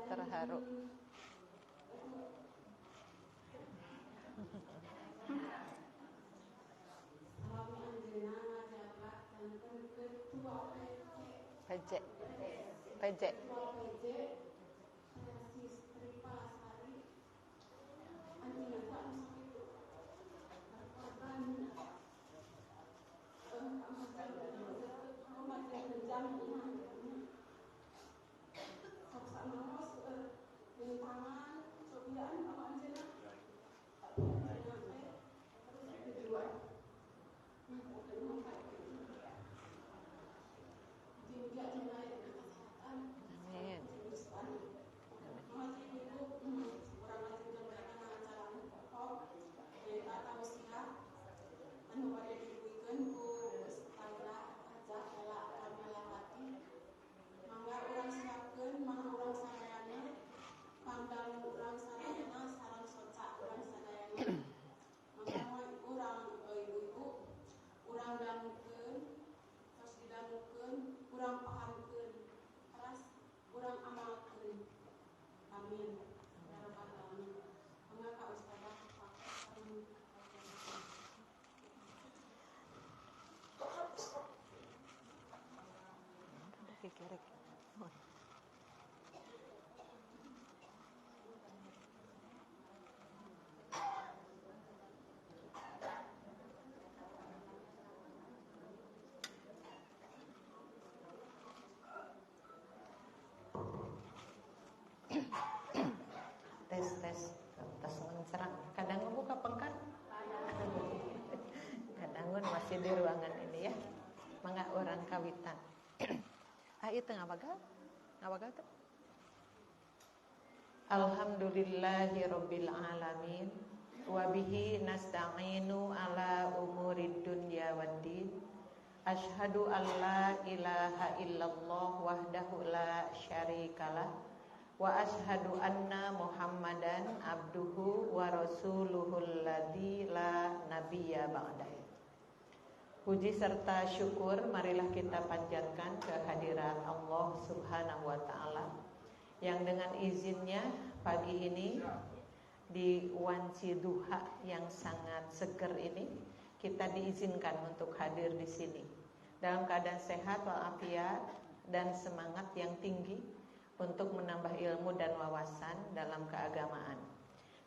Terharu. PJ. Tes mencerang. Kadang buka pengkan. Kadangun masih di ruangan ini ya. Mangga orang kawitan. Itu ngabagal tuh. Alhamdulillahirabbil alamin wa bihi nasta'inu ala umurid dunya waddin. Asyhadu an la ilaha illallah wahdahu la syarikalah wa asyhadu anna Muhammadan abduhu wa rasuluhul ladzi la nabiyya ba'dahu. Puji serta syukur marilah kita panjatkan kehadirat Allah Subhanahu wa taala yang dengan izinnya pagi ini di wanci duha yang sangat seger ini kita diizinkan untuk hadir di sini dalam keadaan sehat walafiat dan semangat yang tinggi untuk menambah ilmu dan wawasan dalam keagamaan.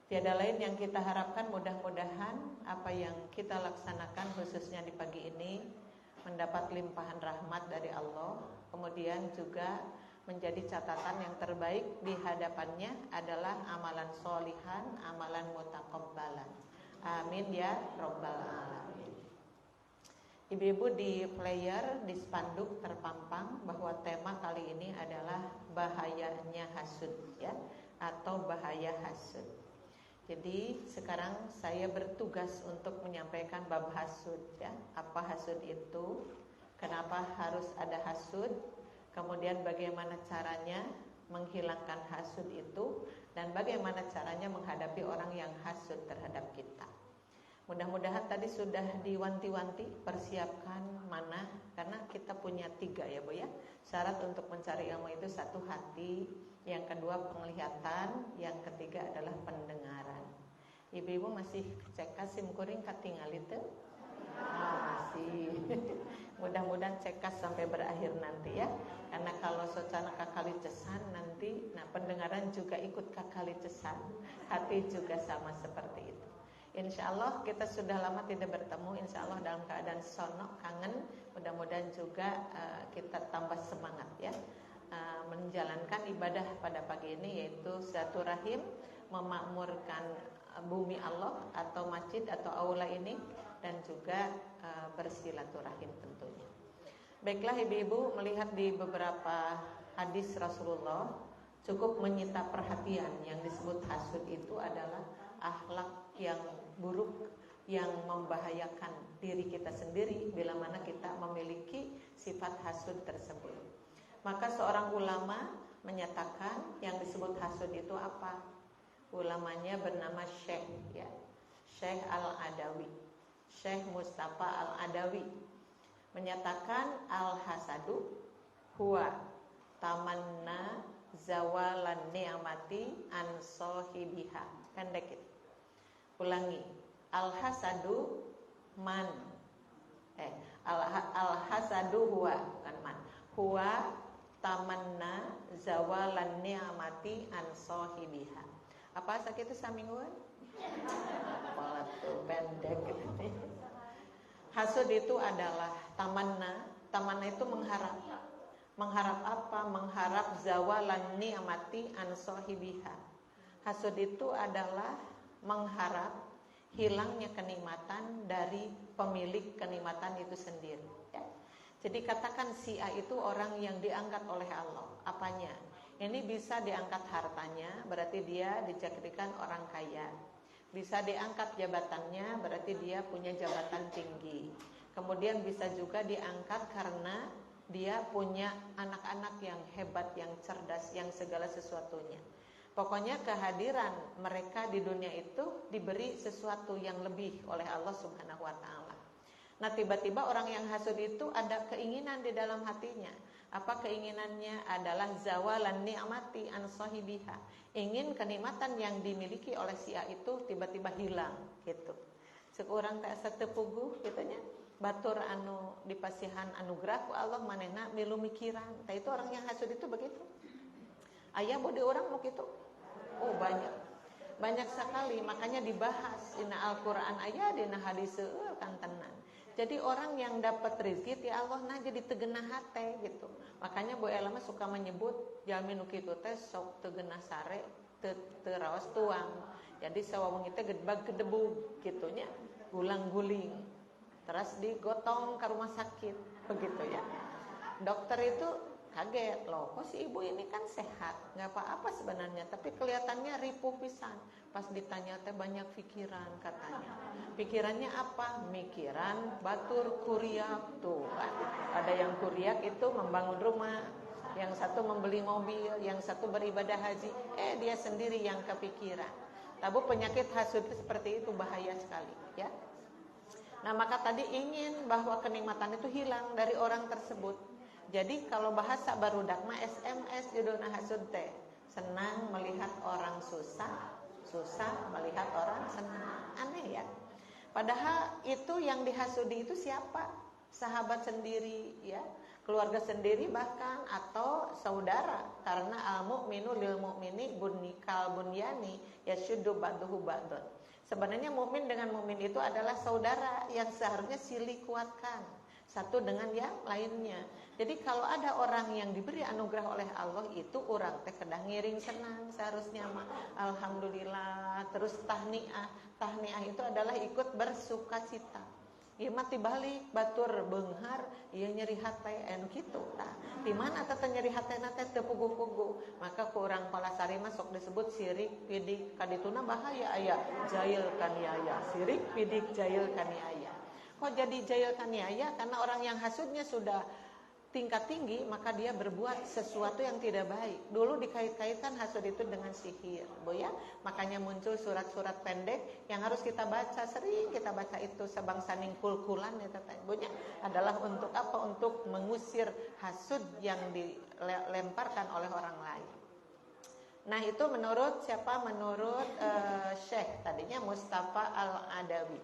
Tiada lain yang kita harapkan mudah-mudahan apa yang kita laksanakan khususnya di pagi ini mendapat limpahan rahmat dari Allah, kemudian juga menjadi catatan yang terbaik di hadapannya adalah amalan solihan, amalan mutaqabbalan. Amin ya rabbal alamin. Ibu-ibu di player, di spanduk terpampang bahwa tema kali ini adalah bahayanya hasud ya, atau bahaya hasud. Jadi sekarang saya bertugas untuk menyampaikan bab hasud ya. Apa hasud itu? Kenapa harus ada hasud? Kemudian bagaimana caranya menghilangkan hasud itu, dan bagaimana caranya menghadapi orang yang hasud terhadap kita. Mudah-mudahan tadi sudah diwanti-wanti, persiapkan mana, karena kita punya 3 ya Bu ya. Syarat untuk mencari ilmu itu 1 hati, yang kedua penglihatan, yang ketiga adalah pendengaran. Ibu-ibu masih cek kasim kuring katingal itu? Masih. Mudah-mudahan cekas sampai berakhir nanti ya. Karena kalau socana kakali cesan nanti, nah pendengaran juga ikut kakali cesan, hati juga sama seperti itu. Insya Allah kita sudah lama tidak bertemu. Insya Allah dalam keadaan sonok, kangen. Mudah-mudahan juga kita tambah semangat ya, menjalankan ibadah pada pagi ini, yaitu silaturahim, memakmurkan bumi Allah atau masjid atau aula ini, dan juga bersilaturahim tentunya. Baiklah ibu-ibu, melihat di beberapa hadis Rasulullah cukup menyita perhatian. Yang disebut hasud itu adalah akhlak yang buruk yang membahayakan diri kita sendiri bila mana kita memiliki sifat hasud tersebut. Maka seorang ulama menyatakan yang disebut hasud itu apa? Ulamanya bernama Syekh ya, Syekh Al-Adawi, Syekh Mustafa Al-Adawi, menyatakan al-hasadu huwa tamanna zawalan ni'mati an sahibiha. Pendek itu. Ulangi. Al-hasadu man. Al-hasadu huwa, bukan man. Huwa tamanna zawalan ni'mati an sahibiha. Apa sakit itu samingguan? Pola tuh pendek gitu. Hasud itu adalah tamanna. Tamanna itu mengharap. Mengharap apa? Mengharap zawalan ni'mati an sahibiha. Hasud itu adalah mengharap hilangnya kenikmatan dari pemilik kenikmatan itu sendiri ya. Jadi katakan si A itu orang yang diangkat oleh Allah. Apanya? Ini bisa diangkat hartanya, berarti dia dijadikan orang kaya. Bisa diangkat jabatannya, berarti dia punya jabatan tinggi. Kemudian bisa juga diangkat karena dia punya anak-anak yang hebat, yang cerdas, yang segala sesuatunya. Pokoknya kehadiran mereka di dunia itu diberi sesuatu yang lebih oleh Allah Subhanahu wa ta'ala. Nah tiba-tiba orang yang hasud itu ada keinginan di dalam hatinya. Apa keinginannya? Adalah zawalan ni'mati an sahibiha. Ingin kenikmatan yang dimiliki oleh si A itu tiba-tiba hilang gitu. Sekurang tak satepuguh gitunya. Batur anu dipasihan anugerah ku Allah manehna milu mikiran. Tah itu orang yang hasud itu begitu. Aya bode orang mau gitu. Oh banyak. Banyak sekali, makanya dibahas dina Al-Qur'an aya dina hadis seueur kan tenan. Jadi orang yang dapat rezeki ti Allah nah jadi tegenah hate gitu. Makanya Bu Elma suka menyebut jalmi nu kitu teh sok tegenah sare teu raos tuang. Jadi sawawung teh gedebag gedebug gitunya, gulang-guling. Terus digotong ke rumah sakit begitu ya. Dokter itu kaget, loh kok si ibu ini kan sehat, nggak apa-apa sebenarnya, tapi kelihatannya ripuh pisan. Pas ditanya teh banyak pikiran katanya. Pikirannya apa? Mikiran batur kuriak tuh kan. Ada yang kuriak itu membangun rumah, yang satu membeli mobil, yang satu beribadah haji. Dia sendiri yang kepikiran. Tabu penyakit hasud seperti itu bahaya sekali ya. Nah maka tadi ingin bahwa kenikmatan itu hilang dari orang tersebut. Jadi kalau bahasa barudak mah SMS judulna hasud teh, senang melihat orang susah, susah melihat orang senang. Aneh ya. Padahal itu yang dihasudi itu siapa? Sahabat sendiri ya, keluarga sendiri bahkan, atau saudara. Karena al-mu'minu lil mu'mini bunikal bunyani yashuddu ba'duhu ba'dun. Sebenarnya mukmin dengan mukmin itu adalah saudara yang seharusnya silih kuatkan satu dengan yang lainnya. Jadi kalau ada orang yang diberi anugerah oleh Allah itu orang teh kedah ngiring senang seharusnya mah alhamdulillah. Terus tahniah. Tahniah itu adalah ikut bersukacita. Ieu mah tibalik batur beunghar ieu nyeri hate anu kitu. Tah, di mana teh nyeri hatena teh teu puguh-puguh. Maka ku urang Palasari mah sok disebut sirik pidik kadituna bahaya aya jail kaniaya. Sirik pidik jail kaniaya. Kok jadi jail kaniaya? Karena orang yang hasudnya sudah tingkat tinggi, maka dia berbuat sesuatu yang tidak baik. Dulu dikait-kaitkan hasud itu dengan sihir, Bu ya. Makanya muncul surat-surat pendek yang harus kita baca, sering kita baca itu sebangsaning kulkulan ya Teh. Bu ya, adalah untuk apa? Untuk mengusir hasud yang dilemparkan oleh orang lain. Nah, itu menurut siapa? Menurut Syekh tadinya Mustafa Al-Adawi.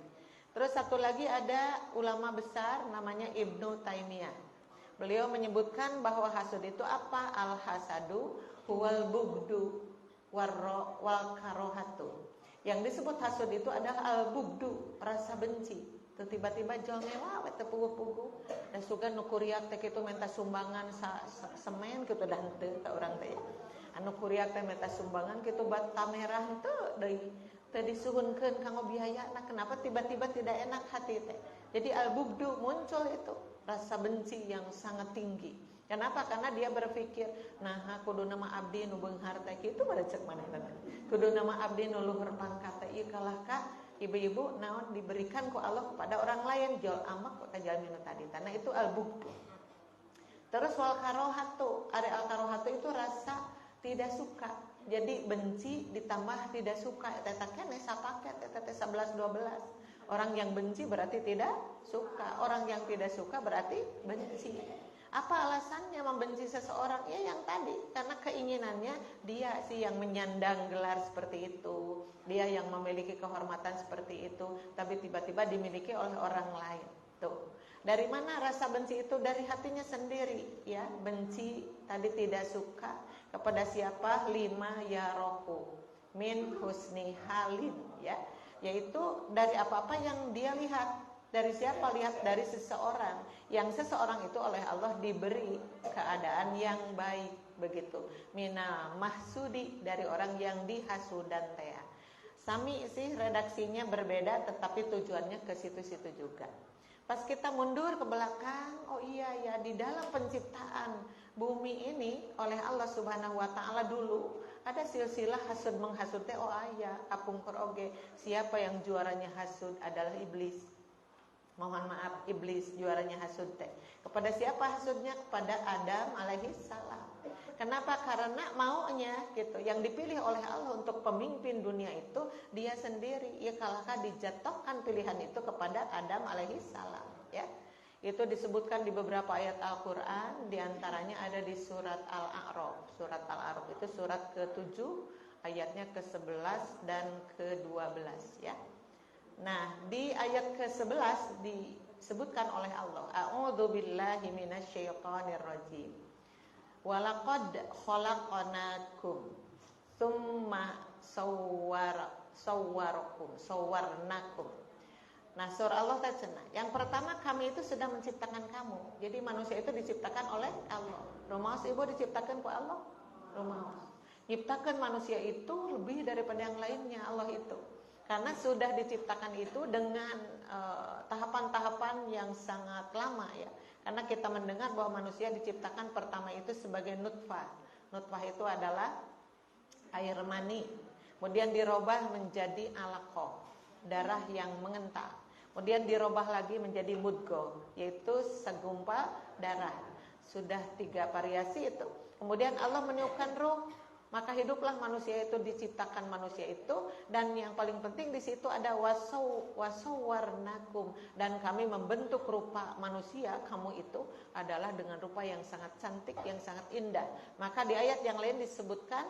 Terus satu lagi ada ulama besar namanya Ibnu Taimiyah. Beliau menyebutkan bahwa hasud itu apa? Al-hasadu huwal bugdu wal karohatu. Yang disebut hasud itu adalah al-bugdu, rasa benci. Tuh tiba-tiba jol mewah teh puguh-puguh. Dan suga nu kuriak teh kitu minta sumbangan semen kitu dan teu ka urang teh. Anu kuriak teh minta sumbangan kitu bat tamerah teu deui. Teu disuhunkeun kanggo biayana. Kenapa tiba-tiba tidak enak hati teh? Jadi al-bugdu muncul itu. Rasa benci yang sangat tinggi. Kenapa? Karena dia berpikir, nah kudu nama abdi nu beunghar teh kitu bade cek manehna. Kudu nama abdi nu luhur pangkat teh ieu kalah ka ibu-ibu naon diberikan ku Allah kepada orang lain jol amak ka jalmi nu tadi. Karena itu al-bughd. Terus wal karohatu, ari al karohatu itu rasa tidak suka. Jadi benci ditambah tidak suka eta keneh sapaket eta teh 11 12. Orang yang benci berarti tidak suka. Orang yang tidak suka berarti benci. Apa alasannya membenci seseorang? Ya yang tadi, karena keinginannya dia sih yang menyandang gelar seperti itu. Dia yang memiliki kehormatan seperti itu, tapi tiba-tiba dimiliki oleh orang lain. Tuh. Dari mana rasa benci itu? Dari hatinya sendiri, ya. Benci tadi tidak suka kepada siapa? Lima ya roku min husni halin, ya. Yaitu dari apa-apa yang dia lihat. Dari siapa? Lihat dari seseorang. Yang seseorang itu oleh Allah diberi keadaan yang baik, begitu. Mina mahsudi, dari orang yang dihasudan teh. Sami sih redaksinya berbeda, tetapi tujuannya ke situ-situ juga. Pas kita mundur ke belakang, oh iya ya, di dalam penciptaan bumi ini oleh Allah Subhanahu wa taala dulu ada silsilah hasud menghasud teh. Oh aya kapungkur oge. Siapa yang juaranya hasud adalah iblis. Mohon maaf, iblis juaranya hasud teh. Kepada siapa hasudnya? Kepada Adam alaihi salam. Kenapa? Karena maunya gitu. Yang dipilih oleh Allah untuk pemimpin dunia itu dia sendiri. Ya kalahkah dijatuhkan pilihan itu kepada Adam alaihi salam, ya. Itu disebutkan di beberapa ayat Al-Qur'an, di antaranya ada di surat Al-A'raf. Surat Al-A'raf itu surat ke-7 ayatnya ke-11 dan ke-12, ya. Nah, di ayat ke-11 disebutkan oleh Allah, a'udzubillahi minasyaitonir rajim. Walaqad khalaqnakum tsumma sawwarnakum. Nah, surah Allah cenah. Yang pertama, kami itu sudah menciptakan kamu. Jadi manusia itu diciptakan oleh Allah. Rumaos ibu diciptakan ku Allah. Rumaos. Ciptakan manusia itu lebih daripada yang lainnya Allah itu. Karena sudah diciptakan itu dengan tahapan-tahapan yang sangat lama, ya. Karena kita mendengar bahwa manusia diciptakan pertama itu sebagai nutfah. Nutfah itu adalah air mani. Kemudian dirubah menjadi alaqah, darah yang mengental. Kemudian dirubah lagi menjadi mudghah, yaitu segumpal darah. Sudah 3 variasi itu. Kemudian Allah meniupkan ruh, maka hiduplah manusia itu, diciptakan manusia itu. Dan yang paling penting di situ ada wasawwarnakum, dan kami membentuk rupa manusia kamu itu adalah dengan rupa yang sangat cantik, yang sangat indah. Maka di ayat yang lain disebutkan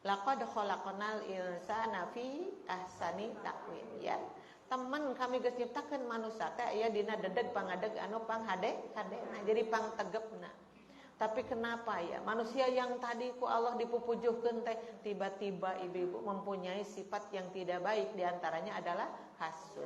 laqad khalaqnal insana fi ahsani taqwim, ya. Teman kami geus nyiptakeun manusia teh aya dina dedeg pangadeg anu panghade-hadena, jadi pangtegepna. Tapi kenapa ya manusia yang tadi ku Allah dipupujuhkeun teh tiba-tiba ibu-ibu mempunyai sifat yang tidak baik, diantaranya adalah hasud.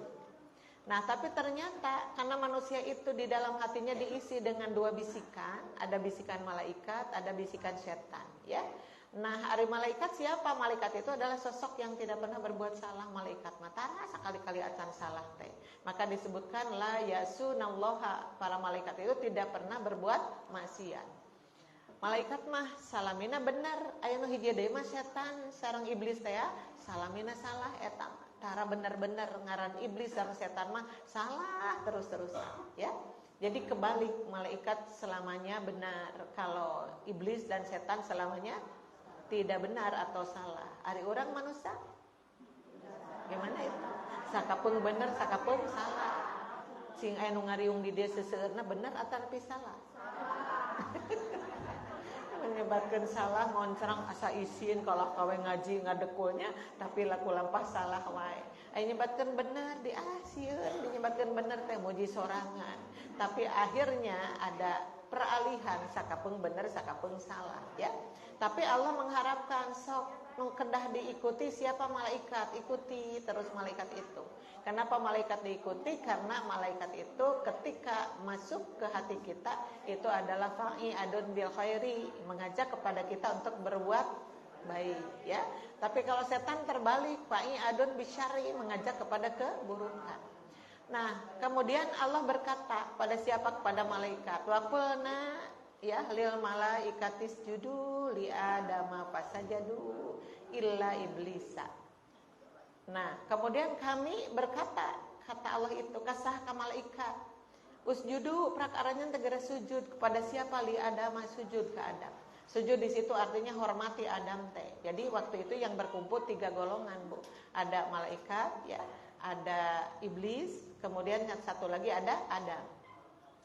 Nah, tapi ternyata karena manusia itu di dalam hatinya diisi dengan 2 bisikan, ada bisikan malaikat, ada bisikan setan, ya. Nah, hari malaikat siapa? Malaikat itu adalah sosok yang tidak pernah berbuat salah. Malaikat matara sekali-kali acan salah teh. Maka disebutkan la yasunallaha, para malaikat itu tidak pernah berbuat maksiat. Malaikat mah salamina bener, aya nu hiji deui mah setan sareng iblis teh ya. Salamina salah eta tara bener-bener ngaran iblis sareng setan mah salah terus-terusan ya. Jadi kebalik, malaikat selamanya benar, kalau iblis dan setan selamanya tidak benar atau salah. Ari orang manusia gimana itu? Sakapeung bener, sakapeung salah. Sing aya nu ngariung di dieu seseueurna bener atau tapi salah. Menyebabkan salah ngoncrang asa isin kalau kawe ngaji ngadekulnya tapi laku lampah salah wae. Aya nyebatkeun bener diasieun, dinyebatkeun bener teh muji sorangan. Tapi akhirnya ada peralihan sakapeung bener sakapeung salah ya. Tapi Allah mengharapkan sok kedah diikuti siapa malaikat, ikuti terus malaikat itu. Kenapa malaikat diikuti? Karena malaikat itu ketika masuk ke hati kita itu adalah fa'i'adun bil khairi, mengajak kepada kita untuk berbuat baik ya. Tapi kalau setan terbalik, fa'i'adun bisyarri, mengajak kepada keburukan. Nah, kemudian Allah berkata pada siapa? Kepada malaikat. Wa qulna ya lil malaikatis judu li adama fasajadu illa iblisa. Nah, kemudian kami berkata, kata Allah itu kasah ka malaikat, usjudu prakaranya tegera sujud kepada siapa? Li adama, sujud ke Adam. Sujud di situ artinya hormati Adam teh. Jadi waktu itu yang berkumpul 3 golongan, Bu. Ada malaikat ya, ada iblis, kemudian yang satu lagi ada Adam.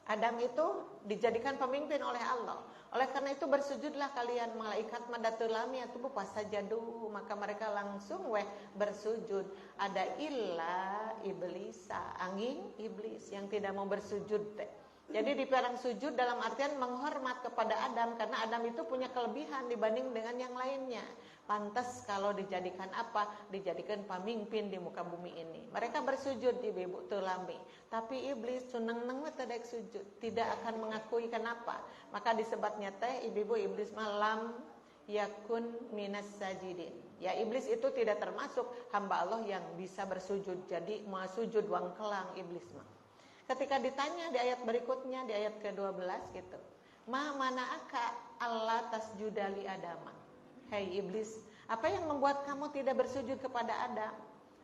Adam itu dijadikan pemimpin oleh Allah. Oleh karena itu bersujudlah kalian, malaikat madatulami atau pasajadu, maka mereka langsung bersujud. Ada illa iblisa, angin iblis yang tidak mau bersujud teh. Jadi diperang sujud dalam artian menghormat kepada Adam, karena Adam itu punya kelebihan dibanding dengan yang lainnya. Pantas kalau dijadikan apa? Dijadikan pemimpin di muka bumi ini. Mereka bersujud di ibu tulami. Tapi iblis suneng-neng teh sujud, tidak akan mengakui. Kenapa? Maka disebutnya teh ibu iblis malam yakun minas sajidin. Ya, iblis itu tidak termasuk hamba Allah yang bisa bersujud. Jadi mau sujud wangkelang iblis mah. Ketika ditanya di ayat berikutnya, di ayat ke-12 gitu. Ma mana'aka alla tasjuda li Adama. Hei iblis, apa yang membuat kamu tidak bersujud kepada Adam?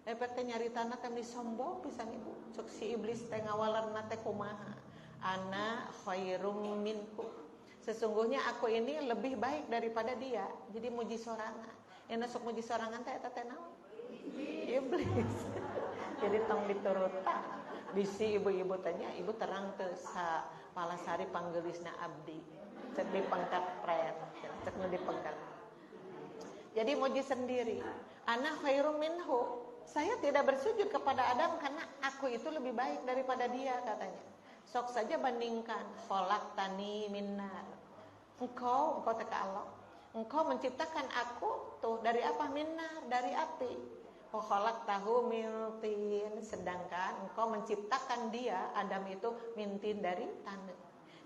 Efeknya nyaritana teh disombong pisan ibu. Cuk si iblis teh ngawalarna teh kumaha? Ana khairum minkum. Sesungguhnya aku ini lebih baik daripada dia. Jadi muji sorangan. Yang sok muji sorangan teh eta teh naon? Iblis. Jadi tong diturutan. Bisi ibu-ibu tanya, ibu terang teu sa palasari panggeulisna abdi. Cek dipangkat pret, cek nu dipangkat. Jadi muji sendiri. Ana khairum minhu. Saya tidak bersujud kepada Adam karena aku itu lebih baik daripada dia, katanya. Sok saja bandingkan, khalaqtani minnar. Engkau teka Allah. Engkau menciptakan aku tuh dari apa? Minnar, dari api. Wa khalaqtahu min tin, sedangkan engkau menciptakan dia Adam itu mintin dari tanah.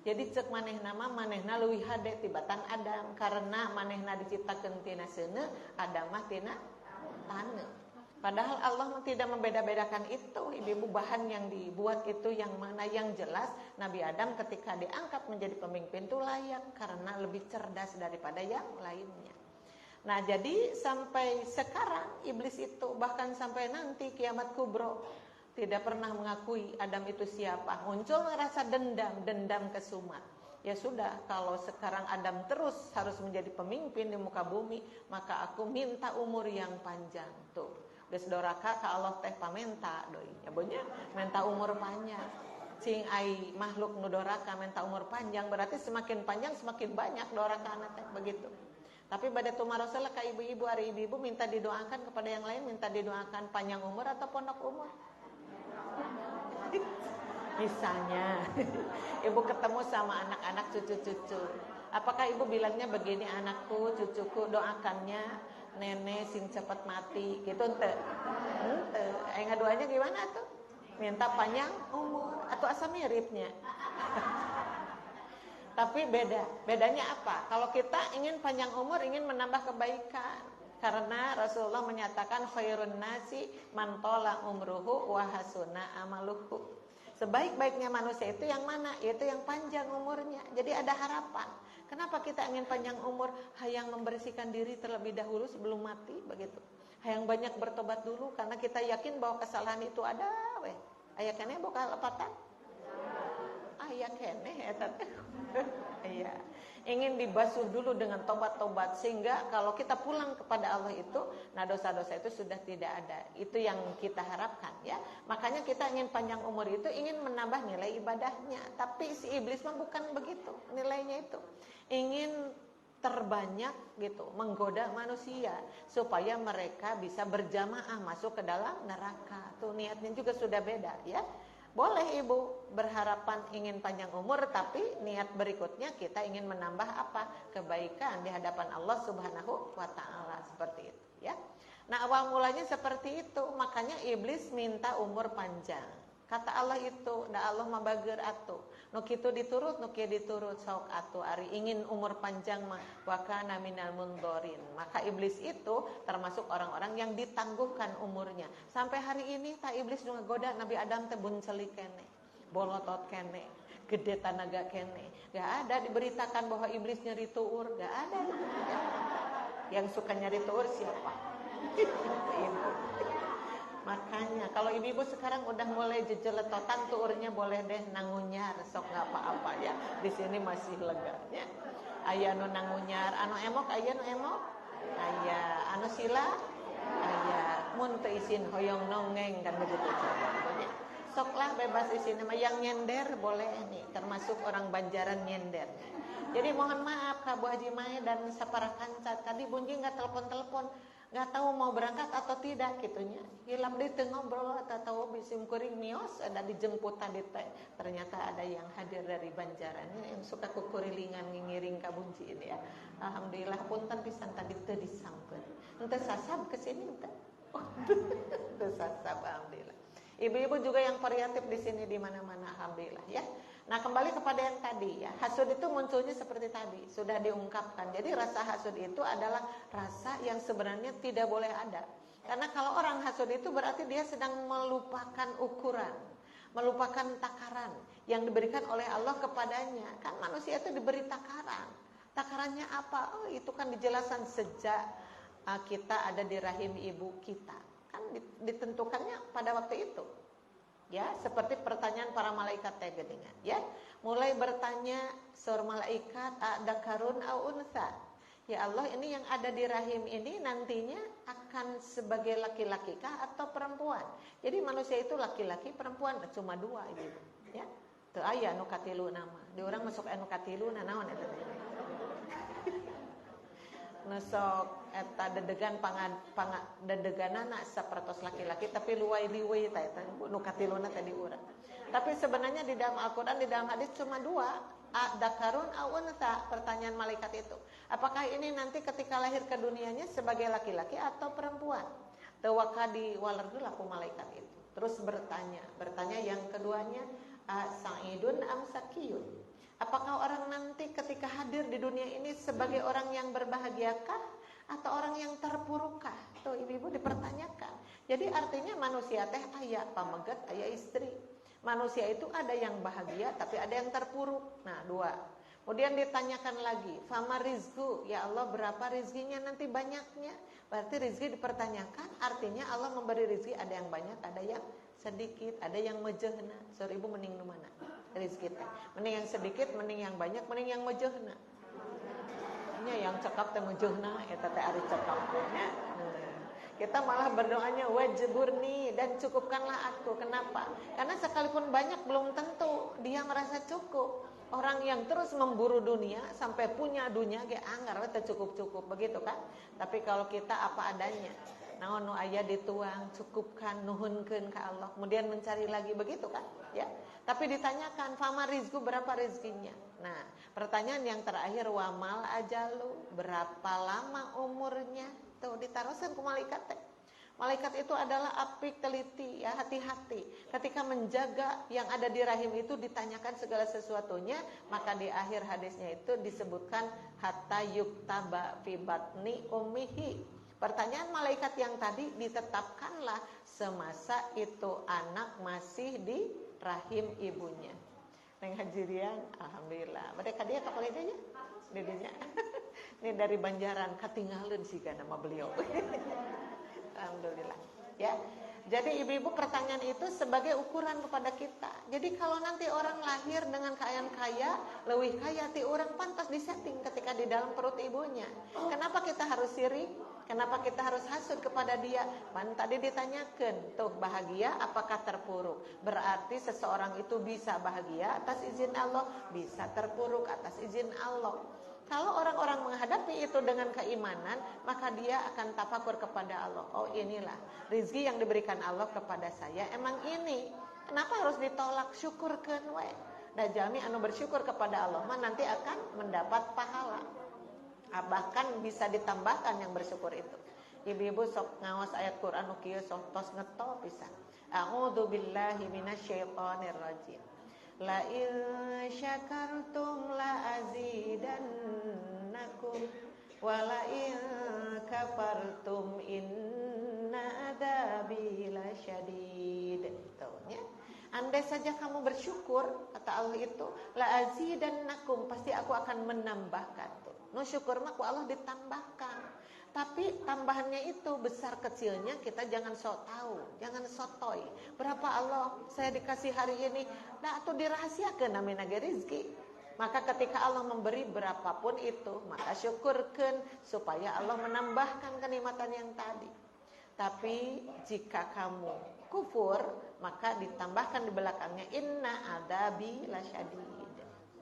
Jadi cek manehna mah manehna leuwih hade tibatan Adam karena manehna diciptakeun tina seuneu, Adam mah tina tanah. Padahal Allah tidak membeda-bedakan itu, ibu bahan yang dibuat itu yang mana yang jelas Nabi Adam ketika diangkat menjadi pemimpin itu layak karena lebih cerdas daripada yang lainnya. Nah, jadi sampai sekarang iblis itu bahkan sampai nanti kiamat kubro tidak pernah mengakui Adam itu siapa. Muncul rasa dendam kesumat. Ya sudah, kalau sekarang Adam terus harus menjadi pemimpin di muka bumi, maka aku minta umur yang panjang tuh. Geus doraka ka Allah teh pamenta doi. Ya bonya minta umur panjang. Cing ai makhluk nu doraka minta umur panjang, berarti semakin panjang semakin banyak dorakaana teh begitu. Tapi pada tumarosalah ka ibu-ibu, hari ibu-ibu minta didoakan kepada yang lain, minta didoakan panjang umur atau pondok umur. Misalnya ibu ketemu sama anak-anak cucu-cucu, apakah ibu bilangnya begini, anakku, cucuku, doakannya nenek sing cepat mati gitu ente? Yang keduanya gimana tuh? Minta panjang umur atau asa miripnya? Tapi bedanya apa? Kalau kita ingin panjang umur, ingin menambah kebaikan. Karena Rasulullah menyatakan khairun nasi man tola umruhu wa hasuna amaluhu. Sebaik-baiknya manusia itu yang mana? Yaitu yang panjang umurnya. Jadi ada harapan. Kenapa kita ingin panjang umur? Hayang membersihkan diri terlebih dahulu sebelum mati, begitu. Hayang banyak bertobat dulu karena kita yakin bahwa kesalahan itu ada weh. Aya keneh boga lepatan? Aya keneh eta teh. Iya. Ingin dibasuh dulu dengan tobat-tobat sehingga kalau kita pulang kepada Allah itu, nah dosa-dosa itu sudah tidak ada. Itu yang kita harapkan ya. Makanya kita ingin panjang umur itu ingin menambah nilai ibadahnya. Tapi si iblis mah bukan begitu nilainya itu. Ingin terbanyak gitu, menggoda manusia supaya mereka bisa berjamaah masuk ke dalam neraka. Tuh niatnya juga sudah beda ya. Boleh ibu berharapan ingin panjang umur, tapi niat berikutnya kita ingin menambah apa? Kebaikan di hadapan Allah Subhanahu wa taala, seperti itu ya. Nah, awal mulanya seperti itu, makanya iblis minta umur panjang. Kata Allah itu, da Allah mah bager atuh. Nu kitu diturut, nu kieu diturut sok atuh ari ingin umur panjang mah wa kana minal mundhorin. Maka iblis itu termasuk orang-orang yang ditangguhkan umurnya. Sampai hari ini tak iblis nu ngagoda Nabi Adam teh buncelik keneh, bolotot keneh, gede tanaga keneh. Gak ada diberitakan bahwa iblis nyeri tuur, gak ada. Yang suka nyeri tuur siapa? Ibu. Makanya kalau ibu-ibu sekarang udah mulai jejeletotan tuurnya boleh deh nangunyar, sok nggak apa-apa ya. Di sini masih lega ya. Aya nu nangunyar, anu emok aya nu emok, aya anu sila, aya mun teu isin hoyong nongeng kan begitu caranya. Soklah bebas di sini mah, yang nyender boleh nih, termasuk orang Banjaran nyender. Jadi mohon maaf Kak Bu Haji Mae dan sapara kancat, tadi Bunji nggak telepon-telepon. Nggak tahu mau berangkat atau tidak gitunya. Hilang di tengah ngobrol atau tahu bisim kuring mios ada dijemput tadi teh. Ternyata ada yang hadir dari Banjaran yang suka kukurilingan ngiring ka Bunci ini ya. Alhamdulillah punten pisan tadi teu disampeun. Henteu sasab ke sini teh. Teu sasab alhamdulillah. Ibu-ibu juga yang variatif di sini di mana-mana alhamdulillah ya. Nah, kembali kepada yang tadi ya. Hasud itu munculnya seperti tadi, sudah diungkapkan. Jadi rasa hasud itu adalah rasa yang sebenarnya tidak boleh ada. Karena kalau orang hasud itu berarti dia sedang melupakan ukuran, melupakan takaran yang diberikan oleh Allah kepadanya. Kan manusia itu diberi takaran. Takarannya apa? Oh, itu kan dijelaskan sejak kita ada di rahim ibu kita. Kan ditentukannya pada waktu itu. Ya, seperti pertanyaan para malaikat teh geuningan ya. Mulai bertanya sur malaikat adakarun au unsa. Ya Allah, ini yang ada di rahim ini nantinya akan sebagai laki-laki kah atau perempuan? Jadi manusia itu laki-laki, perempuan cuma dua ibu ya. Teu aya anu katilu nama. Di urang masuk anu katilu naon eta teh. Nusok eta dedegan dedeganana sapertos laki-laki tapi luwai-liwai eta nu katiluna tadi urang. Tapi sebenarnya di dalam Al-Qur'an di dalam hadis cuma dua, dakarun au unsa, pertanyaan malaikat itu. Apakah ini nanti ketika lahir ke dunianya sebagai laki-laki atau perempuan? Tawakadi walardu laku malaikat itu. Terus bertanya yang keduanya, sa'idun am sakiyun. Apakah orang nanti ketika hadir di dunia ini sebagai orang yang berbahagiakah atau orang yang terpurukkah? Tuh ibu-ibu dipertanyakan. Jadi artinya manusia teh aya pameget, aya istri. Manusia itu ada yang bahagia tapi ada yang terpuruk. Nah, dua. Kemudian ditanyakan lagi, fama rizku, ya Allah berapa rizkinya nanti banyaknya? Berarti rizki dipertanyakan, artinya Allah memberi rizki ada yang banyak, ada yang sedikit, ada yang mejehna. Sorry ibu mending nu mana? Rizki teh. Mending yang sedikit, mending yang banyak, mending yang mejehna. Nya yang cekap teh mejehna eta teh ari cekap nya. Kita malah berdoanya wajburni dan cukupkanlah aku. Kenapa? Karena sekalipun banyak belum tentu dia merasa cukup. Orang yang terus memburu dunia sampai punya dunia ge anggar teh cukup-cukup begitu kan? Tapi kalau kita apa adanya, naon nu aya dituang, cukupkan, nuhunkeun ka Allah, kemudian mencari lagi begitu kan? Ya. Tapi ditanyakan, fama rizku berapa rizkinya? Nah, pertanyaan yang terakhir wamal ajalu, berapa lama umurnya? Tuh ditaruhkeun ku malaikat teh. Malaikat itu adalah apik, teliti, ya, hati-hati. Ketika menjaga yang ada di rahim itu ditanyakan segala sesuatunya, maka di akhir hadisnya itu disebutkan hatta yuktaba fi batni ummihi. Pertanyaan malaikat yang tadi ditetapkanlah semasa itu anak masih di rahim ibunya. Neng Hajirian, alhamdulillah. Mereka dia kapal idenya? Dedenya. Ini dari Banjaran, ketinggalan sih kan nama beliau. Alhamdulillah. Ya. Jadi ibu-ibu, pertanyaan itu sebagai ukuran kepada kita. Jadi kalau nanti orang lahir dengan kekayaan kaya, lebih kaya ti orang pantas disetting ketika di dalam perut ibunya. Kenapa kita harus sirik? Kenapa kita harus hasud kepada dia? Tadi ditanyakan, tuh bahagia apakah terpuruk? Berarti seseorang itu bisa bahagia atas izin Allah, bisa terpuruk atas izin Allah. Kalau orang-orang menghadapi itu dengan keimanan, maka dia akan tafakur kepada Allah. Oh, inilah rezeki yang diberikan Allah kepada saya. Emang ini, kenapa harus ditolak? Syukurkeun we. Da jami anu bersyukur kepada Allah mah nanti akan mendapat pahala. Bahkan bisa ditambahkan yang bersyukur itu. Ibu-ibu sok ngaos ayat Quran nu kieu sok tos ngetop pisan. A'udzu billahi minasyaitonir rajim. La in syakartum la azidannakum wa la in kafartum inna adzabi lasyadid. Tuh ya. Andai saja kamu bersyukur, kata Allah itu, la azidannakum, pasti aku akan menambahkan tuh. No syukur mah ku Allah ditambahkan. Tapi tambahannya itu besar kecilnya kita jangan sok tahu, jangan sotoy. Berapa Allah saya dikasih hari ini, nah atau dirahasiakeun namina ge rezeki. Maka ketika Allah memberi berapapun itu, maka syukurkeun supaya Allah menambahkan kenikmatan yang tadi. Tapi jika kamu kufur, maka ditambahkan di belakangnya inna adzabi lasyadid.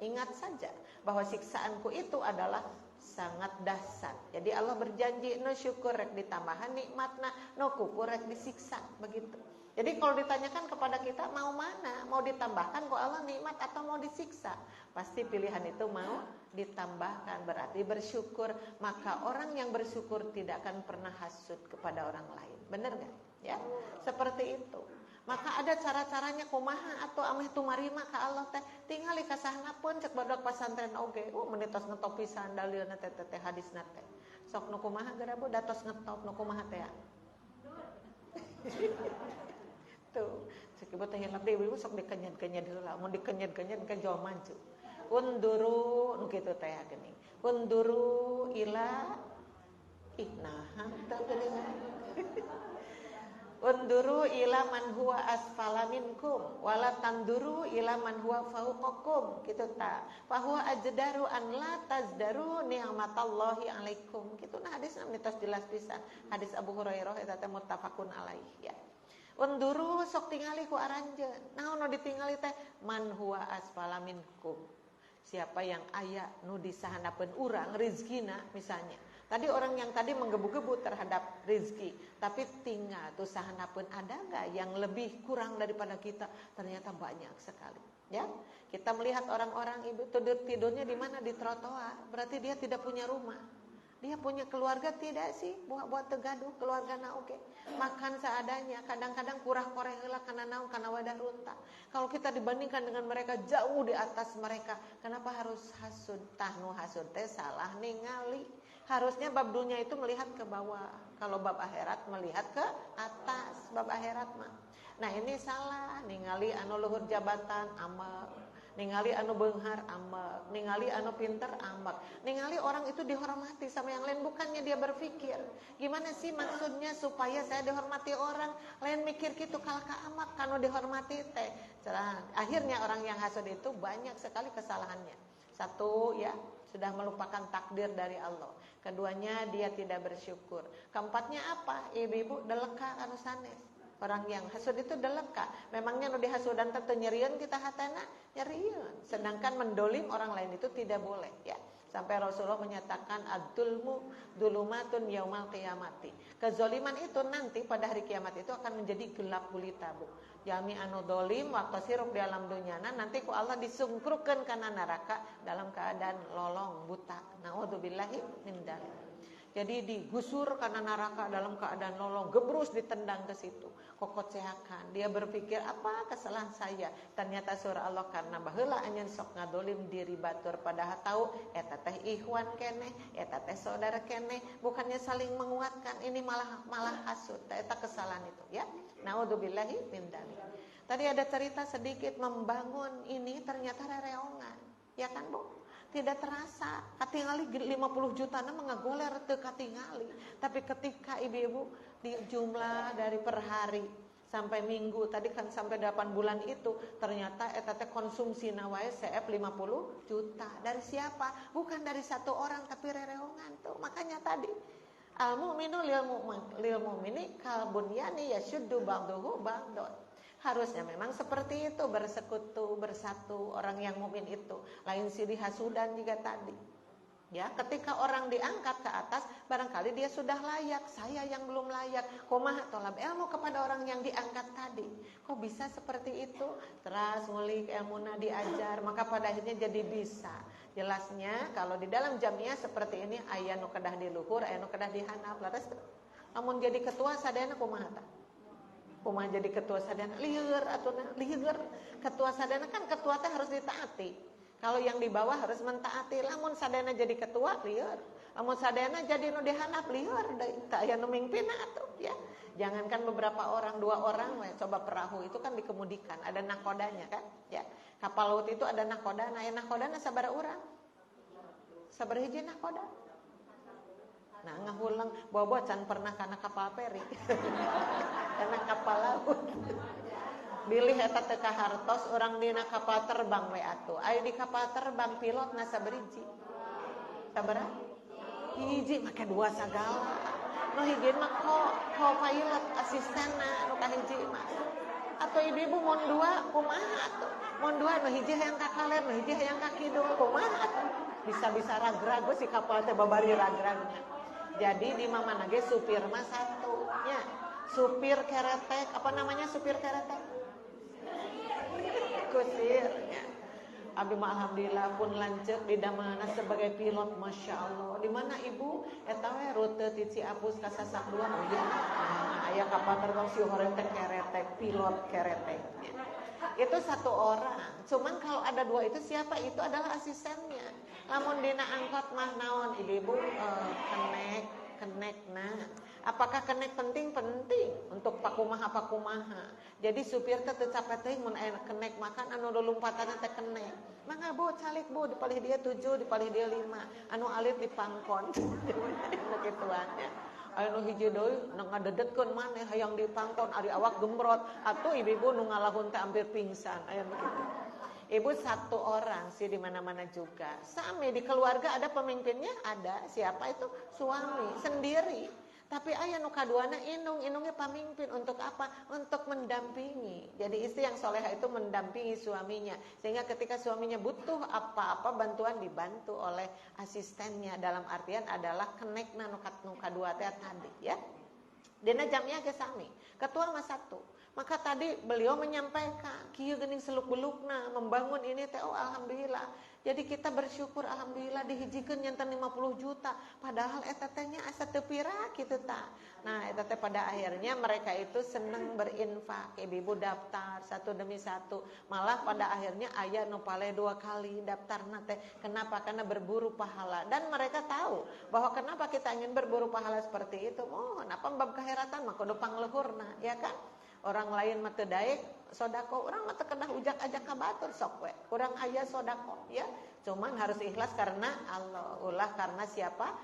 Ingat saja bahwa siksaanku itu adalah sangat dahsyat. Jadi Allah berjanji no syukur rek ditambahan nikmatna, no kufur rek disiksa, begitu. Jadi kalau ditanyakan kepada kita mau mana? Mau ditambahkan kok Allah nikmat atau mau disiksa? Pasti pilihan itu mau ditambahkan, berarti bersyukur. Maka orang yang bersyukur tidak akan pernah hasud kepada orang lain. Benar gak? Ya, seperti itu. Maka ada cara-caranya kumaha atau ameh tumarima ka Allah teh tingali kasahna pun cek badak pasantren oge. Menitos ngetop pisan dalilna teh hadisna teh. Sok nu kumaha geura Bu datos ngetop nu kumaha teh. Tuh, cek ibu teh hilap deui sok dikenyed-kenyed heula. Mun dikenyed-kenyed ke jauh mancu. Unduru nu kitu teh geuning. Unduru ila ihnaha tah geuning. Unduru ila man huwa asfala minkum wala tanduru ila man huwa fawqakum gitu ta. Fa huwa ajdaru an la tazdaru ni'matallahi alaikum. Kitu nah hadis mitos jelas pisan. Hadis Abu Hurairah eta teh muttafaqun alaih ya. Unduru sok tingali ku aranjeun. Naon nu ditingali teh man huwa asfala minkum. Siapa yang aya nu disahanapeun urang rezekina misalnya. Tadi orang yang tadi menggebu-gebu terhadap rezeki, tapi tinggal tuh sahanapeun ada enggak yang lebih kurang daripada kita? Ternyata banyak sekali. Ya, kita melihat orang-orang ibu tidurnya di mana? Di trotoar. Berarti dia tidak punya rumah. Dia punya keluarga tidak sih? Buat tegaduh keluarga oge. Makan seadanya, kadang-kadang kurang koreh heula kana naon kana wadah runta. Kalau kita dibandingkan dengan mereka jauh di atas mereka, kenapa harus hasud? Tah nu hasud teh salah ningali. Harusnya bab dunia itu melihat ke bawah. Kalau bab akhirat melihat ke atas. Bab akhirat mah. Nah ini salah. Ningali anu luhur jabatan amek. Ningali anu beunghar amek. Ningali anu pinter amek. Ningali orang itu dihormati sama yang lain. Bukannya dia berpikir gimana sih maksudnya supaya saya dihormati orang. Lain mikir gitu kalau ka amek kanu dihormati teh. Akhirnya orang yang hasud itu banyak sekali kesalahannya. Satu ya, sudah melupakan takdir dari Allah. Keduanya dia tidak bersyukur. Keempatnya apa? Ibu-ibu deleka anu sanes. Orang yang hasud itu deleka. Memangnya nu dihasudan teh nyerieun kita hatena? Nyerieun. Sedangkan mendolim orang lain itu tidak boleh ya. Sampai Rasulullah menyatakan ad-dulmu dulumatun yaumal qiyamati. Kezaliman itu nanti pada hari kiamat itu akan menjadi gelap gulita, Bu. Jami anu dolim waktu sirup di alam dunyana nanti ku Allah disungkrukkeun kana neraka dalam keadaan lolong buta. Nauzubillahi min dzalik. Jadi digusur karena neraka dalam keadaan lolong, gebrus ditendang ke situ. Kokot seakan, dia berpikir apa kesalahan saya? Ternyata surah Allah karena baheula anjeun sok ngadolim diri batur padahal tahu eta teh ikhwan keneh, eta teh saudara keneh, bukannya saling menguatkan, ini malah hasud. Eta kesalahan itu ya. Naudzubillahi min dzalik. Tadi ada cerita sedikit membangun ini ternyata rereongan. Ya kan, Bu? Tidak terasa, katingali 50 juta nama ngagoler teu katingali. Tapi ketika ibu-ibu di jumlah dari per hari sampai minggu, tadi kan sampai 8 bulan itu, ternyata eta teh konsumsi nawae CF 50 juta. Dari siapa? Bukan dari satu orang tapi rereongan tuh. Makanya tadi al mu'minu lil mu'mini kal bunyani yashuddu ba'duhu ba'don. Harusnya memang seperti itu, bersekutu, bersatu orang yang mukmin itu. Lain sidi hasudan juga tadi. Ya, ketika orang diangkat ke atas, barangkali dia sudah layak, saya yang belum layak. Kumaha tolab ilmu kepada orang yang diangkat tadi. Kok bisa seperti itu? Terus ngulik ilmuna diajar, maka pada akhirnya jadi bisa. Jelasnya kalau di dalam jamiah seperti ini aya nu kedah di luhur, aya nu kedah di handap. Lantas lamun jadi ketua sadayana kumaha tah? Kumaha jadi ketua sadana lieur atau lieur. Ketua sadana kan ketua teh harus ditaati. Kalau yang di bawah harus mentaati. Lamun sadana jadi ketua lieur. Lamun sadana jadi nu dihandap lieur deui. Teu aya nu mingpina atuh ya. Jangankan beberapa orang, 2 orang we coba perahu itu kan dikemudikan, ada nakodanya kan ya. Kapal laut itu ada nakodana, aya nakodana sabaraha urang? Sabaraha hiji nakoda? Nah ngahulang bawa can pernah karena kapal peri karena kapal laut bilih eta teu kahartos orang dina kapal terbang we atuh aya di kapal terbang pilotna saberiji sabaraha hiji make 2 sagala nu hiji mah co-pilot asistenna nu kahiji mah atau ibu-ibu mun 2 kumaha atuh mun 2 nu hiji hayang ka kaler nu hiji hayang ka kidul kumaha atuh bisa-bisa ragrago si kapal teh babari ragragna. Jadi di mana ge supir mah satu nya. Supir keretek, apa namanya supir keretek? Kusir nya. Abi mah alhamdulillah pun lanceuk di damana sebagai pilot, Masya Allah. Di mana ibu eta we rute ti Ciapus ka Sasakdua ya. Aya kapal terbang si horeng teh keretek, pilot keretek. Itu 1 orang. Cuman kalau ada 2 itu siapa? Itu adalah asistennya. Lamun dina angkot mah naon ibu-ibu kenek nah. Apakah kenek penting? Penting untuk pakumaha. Jadi supir teh teu capek teuing mun aya kenek makan anu lompatana teh kenek. Mangga Bu, calik Bu, dipalih dia 7, dipalih dia 5. Anu alit dipangkon. Begituan ya. Anu hiji deui nu ngadedetkeun maneh hayang dipangkon ari awak gembrot atuh ibu-ibu nu ngalahun teh hampir pingsan aya begitu. Ibu 1 orang sih di mana-mana juga. Sami di keluarga ada pemimpinnya, ada. Siapa itu? Suami sendiri. Tapi aya nu kaduana indungnya pamimpin untuk apa? Untuk mendampingi. Jadi istri yang soleha itu mendampingi suaminya. Sehingga ketika suaminya butuh apa-apa bantuan dibantu oleh asistennya. Dalam artian adalah kenekna nu kadua teh tadi ya. Dina jamiah ge sami. Ketua mah 1. Maka tadi beliau menyampaikan kieu geuning seluk-belukna membangun ini teh oh alhamdulillah. Jadi kita bersyukur alhamdulillah dihijikeun nyanten 50 juta padahal eta teh nya asa teu pira kitu tah. Nah eta teh pada akhirnya mereka itu senang berinfak, ibu-ibu daftar 1 demi 1. Malah pada akhirnya aya nu pale 2 kali daftarna teh. Kenapa? Karena berburu pahala dan mereka tahu bahwa kenapa kita ingin berburu pahala seperti itu. Mohon apa bab kaheratan mah kudu pangluhurna ya kan? Orang lain mah teu daek sodako, orang mah teu kedah ujak-ajak ka batur sok we. Urang aya sodako ya. Cuman harus ikhlas karena Allah, ulah karena siapa?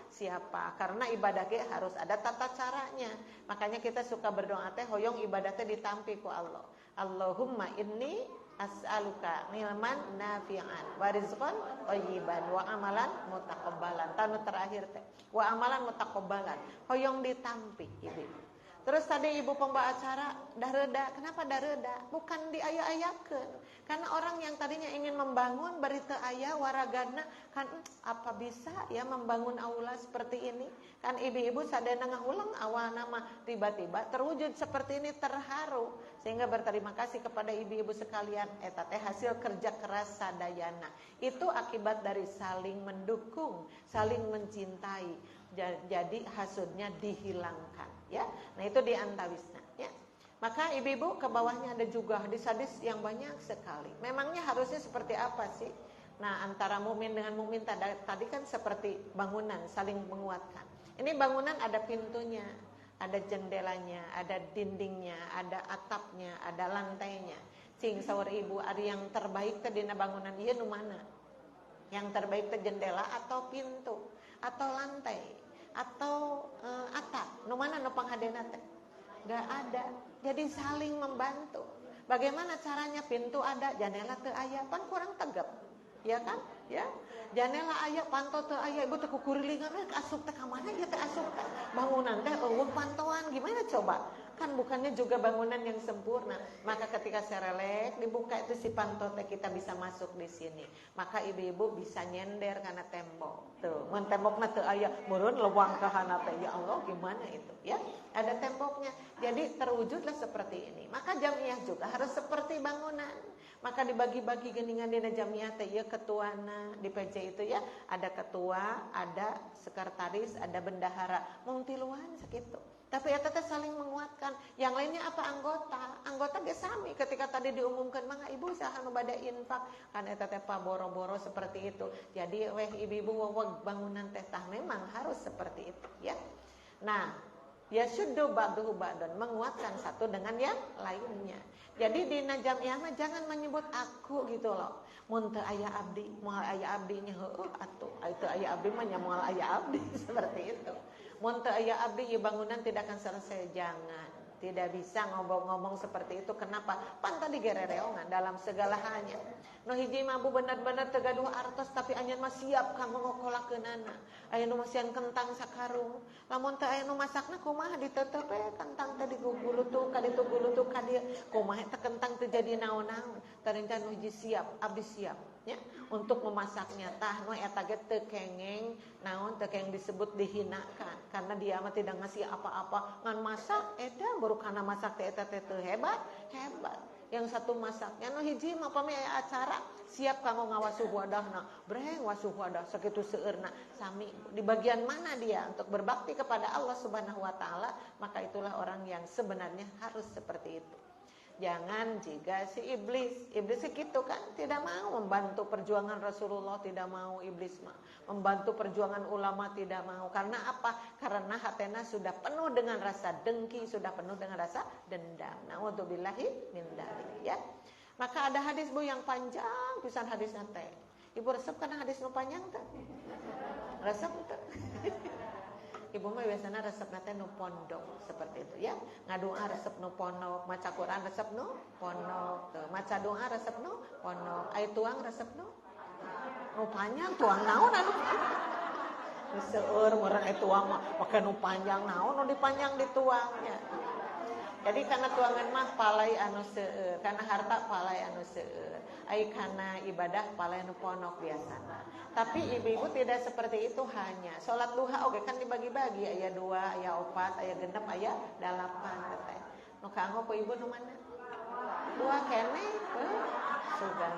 Karena ibadah ge harus ada tata caranya. Makanya kita suka berdoa teh hoyong ibadah teh ditampi ku Allah. Allahumma inni as'aluka ilman nafi'an wa rizqan thayyiban wa amalan mutaqabbalan. Tanu terakhir teh. Wa amalan mutaqabbalan. Hoyong ditampi ibu. Terus tadi ibu pembawa acara dah reda. Kenapa dah reda? Bukan diaya-ayakeun. Karena orang yang tadinya ingin membangun berita ayah waragana kan apa bisa ya membangun aula seperti ini? Kan ibu-ibu sadena ngahulang awal nama tiba-tiba terwujud seperti ini, terharu sehingga berterima kasih kepada ibu-ibu sekalian. Eta teh hasil kerja keras sadayana. Itu akibat dari saling mendukung, saling mencintai. Jadi hasudnya dihilangkan ya. Nah itu di antawisna ya. Maka ibu-ibu ke bawahnya ada juga hadis-hadis yang banyak sekali. Memangnya harusnya seperti apa sih? Nah antara mukmin dengan mukmin tadi kan seperti bangunan saling menguatkan. Ini bangunan ada pintunya, ada jendelanya, ada dindingnya, ada atapnya, ada lantainya. Cing sawar ibu ari yang terbaik teh dina bangunan ieu nu mana? Yang terbaik teh jendela atau pintu atau lantai atau atap? Nu mana nu panghadena teh? Gak ada. Jadi saling membantu. Bagaimana caranya? Pintu ada, jendela teu aya, pan kurang tegap. Ya kan? Ya. Jendela aya, panto teu aya, ibu teh kukurilingan asup teh ka mana ieu teh asup teh. Bangunan teh eueuh pantoan, gimana coba? Kan bukannya juga bangunan yang sempurna. Maka ketika serelek dibuka itu si panto teh kita bisa masuk di sini. Maka ibu-ibu bisa nyender karena tembok. Tuh, mun tembokna teu aya, meureun leuwang ka hana teh. Ya Allah, gimana itu? Ya, ada temboknya. Jadi terwujudlah seperti ini. Maka jamiah juga harus seperti bangunan. Maka dibagi-bagi geningan dina jamiah teh ya ketuana di PJ itu ya, ada ketua, ada sekretaris, ada bendahara. Mung tiluan sakitu. Tapi eta teh saling menguatkan. Yang lainnya apa? Anggota ge sami ketika tadi diumumkan mangga ibu saha nu bade infak kan eta teh boro-boro seperti itu. Jadi weh ibu-ibu weweg bangunan teh tah memang harus seperti itu ya. Nah, ya syuddu ba'duhu ba'dan, menguatkan satu dengan yang lainnya. Jadi di jamiah mah jangan menyebut aku gitu loh. Mun teu aya abdi, moal aya abdinya heueuh atuh. Itu aya abdi mah nya moal aya abdi seperti itu. Mun teu aya abdi ieu bangunan tidak akan selesai, jangan. Tidak bisa ngomong-ngomong seperti itu. Kenapa? Pan tadi gerereongan dalam segala halnya. Nu hiji mah bu bener-bener teu gaduh artos tapi anjeun mah siap kanggo ngokolakeunana. Aya nu masihan kentang sakarung. Lamun teu aya nu masakna kumaha diteuteup kentang teh digulutuk ka ditu gulutuk ka dieu. Kumaha teh kentang teu jadi naon-naon. Tarencana nu hiji siap, abdi siap nya untuk memasaknya. Tah nu eta ge teu kengeng naon teu kengeng disebut dihinakan karena dia mah tidak ngasih apa-apa ngan masak edan baru kana masak teh eta teh teu hebat. Yang satu masaknya nu hiji mah pami aya acara siap kanggo ngawasuh wadahna breng wasuh wadah sakitu seueurna sami di bagian mana dia untuk berbakti kepada Allah Subhanahu wa taala. Maka itulah orang yang sebenarnya harus seperti itu. Jangan jika si iblis gitu kan tidak mau membantu perjuangan Rasulullah, tidak mau iblis mah membantu perjuangan ulama, tidak mau. Karena apa? Karena hatena sudah penuh dengan rasa dengki, sudah penuh dengan rasa dendam. Na'udzubillahi min dzalik ya. Maka ada hadis bu yang panjang pisan hadisna teh. Ibu resep kana hadis nu panjang teh. Resep teh. Ibu mah biasanya resep nate nu pondok seperti itu ya. Ngadoa resep nu pondok, maca Quran resep nu pondok, maca doa resep nu pondok, ai tuang resep nu panjang tuang naon anu. Seueur meureun ai tuang mah make nu panjang naon nu dipanjang dituangnya. Jadi karena tuangan mah palai anu seueur, karena harta palai anu seueur, ai kana ibadah palai anu pondok biasana. Tapi ibu-ibu tidak seperti itu hanya. Salat duha oge kan dibagi-bagi, aya 2, aya 4, aya 6, aya 8 teh. Nu kanggo ku ibu nu mana? 2 keneh. Sudah.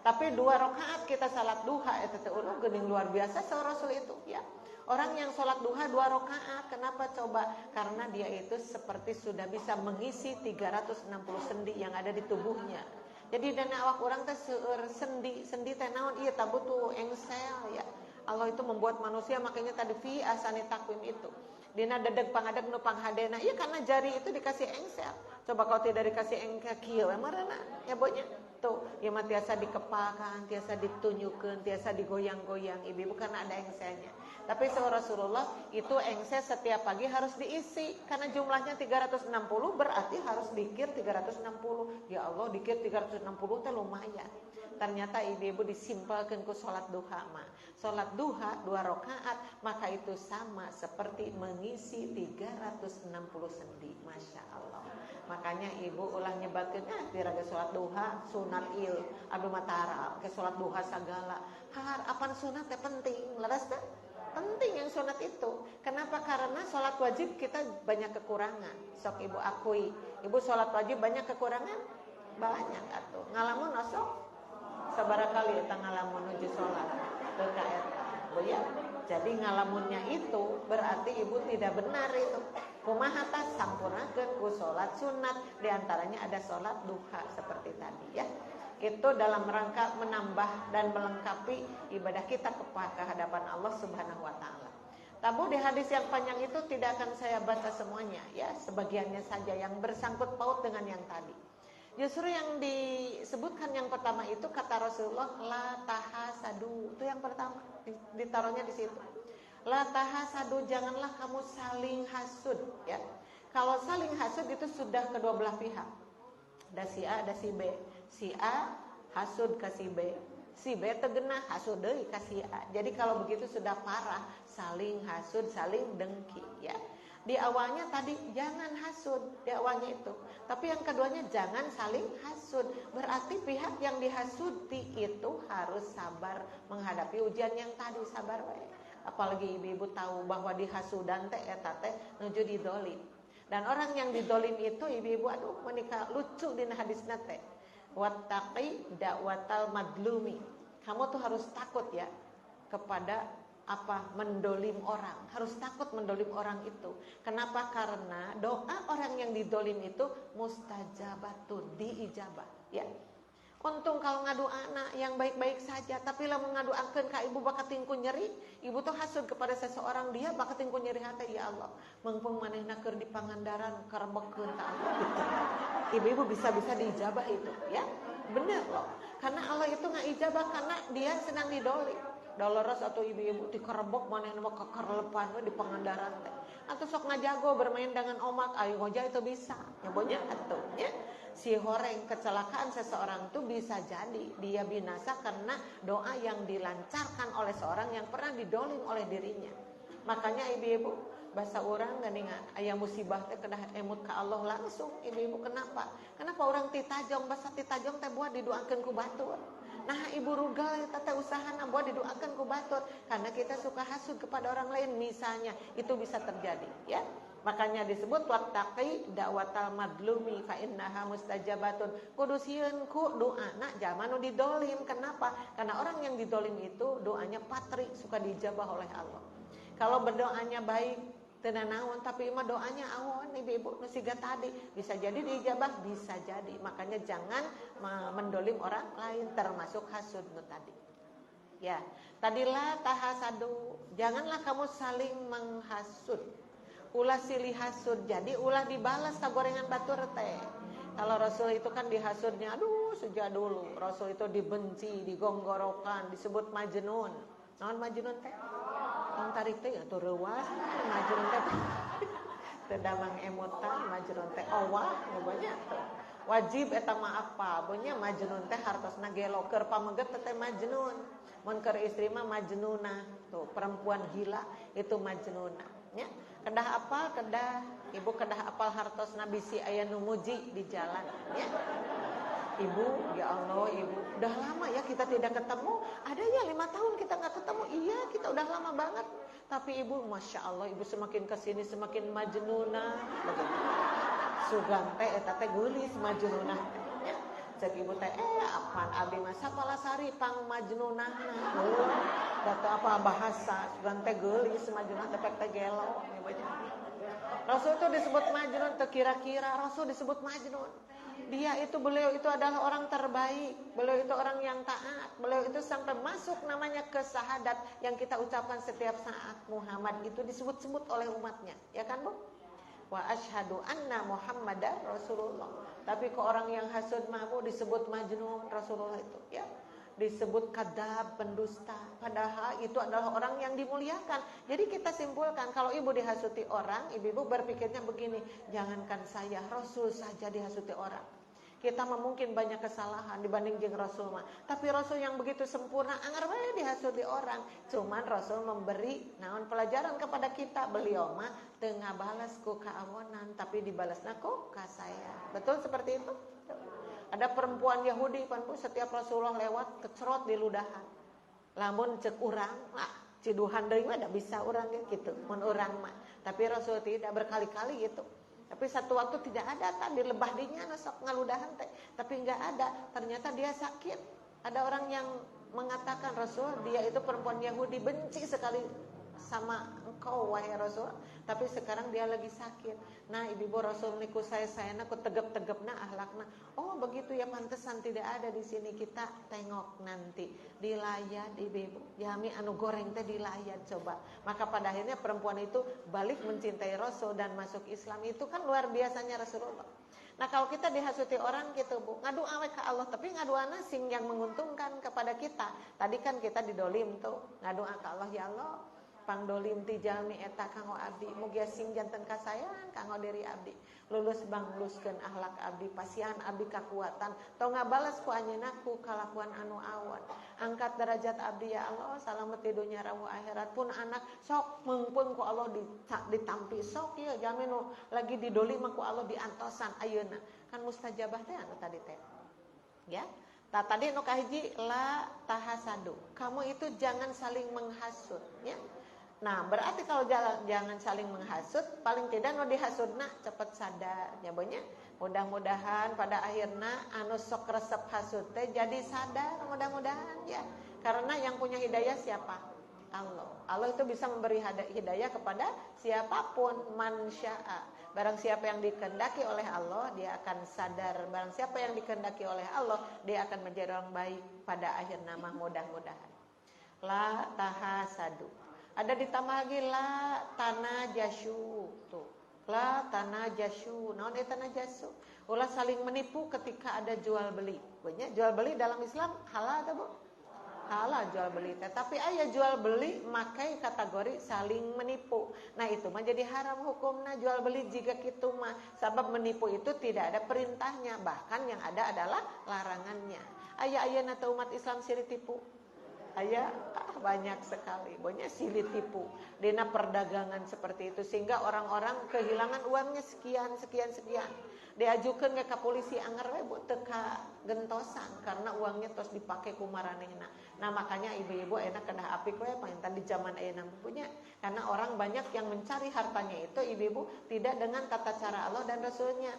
Tapi 2 rakaat kita salat duha eta teh geuning luar biasa saur Rasul itu ya. Orang yang sholat duha 2 rakaat, kenapa coba? Karena dia itu seperti sudah bisa mengisi 360 sendi yang ada di tubuhnya. Jadi dana awak orang teh seueur sendi teh naon ieu tah butuh engsel ya. Allah itu membuat manusia makanya tadi fi asani takwim itu. Dina dedeg pangadeg nu panghadena, iya karena jari itu dikasih engsel. Coba kalau tidak dikasih engsel kieu marana ya bonya. Tuh, ieu mah tiasa dikepakan, tiasa ditunjukkeun, tiasa digoyang-goyang ibu karena ada engselnya. Tapi seorang Rasulullah itu engsel setiap pagi harus diisi karena jumlahnya 360 berarti harus dikir 360. Ya Allah, dikir 360 teh lumayan. Ternyata ibu-ibu disimpelkeun ku salat duha mah. Salat duha 2 rakaat maka itu sama seperti mengisi 360 sendi. Masya Allah. Makanya ibu ulah nyebatkeun diraga salat duha sunat ieu adu matara ke salat duha sagala. Apan sunat teh penting, leres teh? Penting yang sunat itu. Kenapa? Karena salat wajib kita banyak kekurangan. Sok ibu akui, ibu salat wajib banyak kekurangan? Banyak atuh. Ngalamun sok sabaraha kali eta ngalamun nuju salat teu ka eta. Ya. Jadi ngalamunnya itu berarti ibu tidak benar itu. Kumaha tah sampurnakeun ku salat sunat, di antaranya ada salat duha seperti tadi ya. Itu dalam rangka menambah dan melengkapi ibadah kita ke hadapan Allah Subhanahu wa taala. Tabu di hadis yang panjang itu tidak akan saya baca semuanya ya, sebagiannya saja yang bersangkut paut dengan yang tadi. Justru yang disebutkan yang pertama itu kata Rasulullah la tahasadu. Itu yang pertama ditaruhnya di situ. La tahasadu, janganlah kamu saling hasud ya. Kalau saling hasud itu sudah kedua belah pihak. Ada si A, ada si B. Si A hasud ke si B. Si B tergenah hasud deui ka si A. Jadi kalau begitu sudah parah, saling hasud, saling dengki ya. Di awalnya tadi jangan hasud, di awalnya itu. Tapi yang keduanya jangan saling hasud. Berarti pihak yang dihasuti itu harus sabar menghadapi ujian yang tadi, sabar we. Apalagi ibu-ibu tahu bahwa dihasudan teh eta teh nuju didolim. Dan orang yang didolim itu ibu-ibu aduh menikah lucu dina hadisna teh. Wattaqi da'watal madlumi. Kamu tuh harus takut ya kepada mendolim orang. Harus takut mendolim orang itu. Kenapa? Karena doa orang yang didolim itu mustajabatun, diijabah ya. Untung kalau ngadu anak yang baik-baik saja, tapi lamun ngadu akeun ka ibu bakat tingku nyeri, ibu tuh hasud kepada seseorang, dia bakat tingku nyeri hati, ya Allah mengpung manehna keur di Pangandaran karebekeun ka Allah gitu. Ibu-ibu bisa-bisa diijabah itu ya. Bener loh. Karena Allah itu ngaijabah karena dia sedang didolim. Dolores atau ibu-ibu dikerebok manehna mah kekerlepan we di Pangandaran teh. Atau sok ngajago bermain dengan omak, ayo ngoja itu bisa. Nyobonya atuh ya. Si horeng kecelakaan seseorang itu bisa jadi dia binasa karena doa yang dilancarkan oleh seorang yang pernah didolim oleh dirinya. Makanya ibu-ibu bahasa orang gandingan aya musibah teh kedah emut ka Allah langsung. Ibu-ibu kenapa? Kenapa orang titajong bahasa titajong teh buat didoakeun ku batur. Nah ibu rugal eta teh usahana buat didoakeun ku batur karena kita suka hasud kepada orang lain misalnya, itu bisa terjadi ya. Makanya disebut wattaqi da'watal madlumi fa innaha mustajabatun. Kudu sieun ku doana zaman nu didolim. Kenapa? Karena orang yang didolim itu doanya patri, suka dijabah oleh Allah. Kalau berdoanya baik teu naon tapi mah doanya awon ibu-ibu nu siga tadi bisa jadi dijabah, bisa jadi. Makanya jangan mendolim orang lain termasuk hasud nu tadi. Ya, tadilah tahasadu, janganlah kamu saling menghasud. Ulah silih hasud, jadi ulah dibalas ka gorengan batur teh. Kalau Rasul itu kan dihasudnya, aduh sejak dulu Rasul itu dibenci, digonggorokan, disebut majnun. Naon majnun teh? Wong tarik teh atuh reuwas, majnun teh. Teu damang emutan, majnun teh owah, nyobonya tuh. Wajib eta mah apa? Bonya majnun teh hartosna gelo, keur pameget teh majnun. Mun keur istri mah majnunah. Tuh, perempuan gila itu majnunah, nya. Kedah apal, ibu kedah apal hartosna bisi aya nu muji di jalan ya. Ibu, ya Allah ibu, udah lama ya kita tidak ketemu. Ada ya 5 tahun kita nggak ketemu. Iya kita udah lama banget. Tapi ibu, masya Allah ibu semakin kesini semakin majnunah. Sugante eta teh geulis majnunah. Cek ibu teh apaan abdi mah sapalasari pang majnunahna. Data apa bahasa sugante geulis majnunah teh teh gelo. Rasul itu disebut majnun, kira-kira Rasul disebut majnun. Beliau itu adalah orang terbaik. Beliau itu orang yang taat. Beliau itu sampai masuk namanya ke syahadat yang kita ucapkan setiap saat. Muhammad itu disebut-sebut oleh umatnya, ya kan Bu? Wa asyhadu anna Muhammadar Rasulullah. Tapi ke orang yang hasud mah Bu disebut majnun Rasulullah itu, ya. Disebut kadzab, pendusta. Padahal itu adalah orang yang dimuliakan. Jadi kita simpulkan kalau ibu dihasuti orang, ibu berpikirnya begini, jangankan saya, Rasul saja dihasuti orang. Kita mungkin banyak kesalahan dibanding jeung Rasul mah. Tapi Rasul yang begitu sempurna, anggar bae dihasut di orang. Cuman Rasul memberi naon pelajaran kepada kita. Beliau mah teu ngabalas ku kaawonan, tapi dibalasna ku kasayang. Betul seperti itu? Ada perempuan Yahudi pan Bu, setiap Rasulullah lewat kecerot di ludahan. Lamun cek urang, ciduhan deui mah da bisa urang gitu, mun urang mah. Tapi Rasul tidak berkali-kali gitu. Tapi satu waktu tidak ada di lebah dinya sok ngaludahan teh, tapi enggak ada. Ternyata dia sakit. Ada orang yang mengatakan Rasul, dia itu perempuan Yahudi, benci sekali sama engkau wahai Rasul, tapi sekarang dia lagi sakit. Nah, ibu Rasul niku saya ku tegep-tegepna ahlakna. Oh, begitu ya, pantesan tidak ada di sini. Kita tengok nanti dilayat ibu. Yami anu goreng teh dilayat coba. Maka pada akhirnya perempuan itu balik mencintai Rasul dan masuk Islam. Itu kan luar biasanya Rasulullah. Nah, kalau kita dihasuti orang gitu Bu, ngadu awe ke Allah, tapi ngaduana sing yang menguntungkan kepada kita. Tadi kan kita didolim tuh, ngadu ke Allah, ya Allah pangdolim ti jalmi eta kanggo abdi, mugia sing janten kasayang kanggo diri abdi, lulus bangluskeun akhlak abdi, pasihan abdi kakuatan, tong ngabalas ku anjeunna ku kalakuan anu awon, angkat derajat abdi ya Allah, salamet di dunya rawu akhirat, pun anak sok meungpeung ku Allah ditampi, sok ieu jami nu lagi didolim ku Allah diantosan ayeuna, kan mustajabah teh anu tadi teh. Ya. Tadi nu kahiji la tahasadu, kamu itu jangan saling menghasut ya. Nah, berarti kalau jangan saling menghasut, paling tidak nu dihasudna cepet sadar nya banyak. Mudah-mudahan pada akhirnya anu sok resep hasud teh jadi sadar, mudah-mudahan ya. Karena yang punya hidayah siapa? Allah. Allah itu bisa memberi hidayah kepada siapapun, man syaa. Barang siapa yang dikehendaki oleh Allah, dia akan sadar. Barang siapa yang dikehendaki oleh Allah, dia akan menjadi orang baik pada akhirnya mah mudah-mudahan. La tahasadu. Ada ditambah lagi la tanajasu tuh. La tanajasu. Naon eta tanajasu? Ulah saling menipu ketika ada jual beli. Banyak jual beli dalam Islam halal atau Bu? Halal jual beli teh. Tapi aya jual beli makai kategori saling menipu. Nah, itu mah jadi haram hukumna jual beli jika kitu mah. Sebab menipu itu tidak ada perintahnya, bahkan yang ada adalah larangannya. Aya-ayana teh umat Islam siri tipu. Aya banyak sekali, banyak silih tipu dina perdagangan seperti itu sehingga orang-orang kehilangan uangnya sekian. Diajukeun ke polisi anggar we Bu teu gentosan karena uangnya terus dipakai ku maranehna. Nah, makanya ibu-ibu enak kedah apik we pangintan di zaman ayeuna punya karena orang banyak yang mencari hartanya itu ibu-ibu tidak dengan tata cara Allah dan Rasulnya.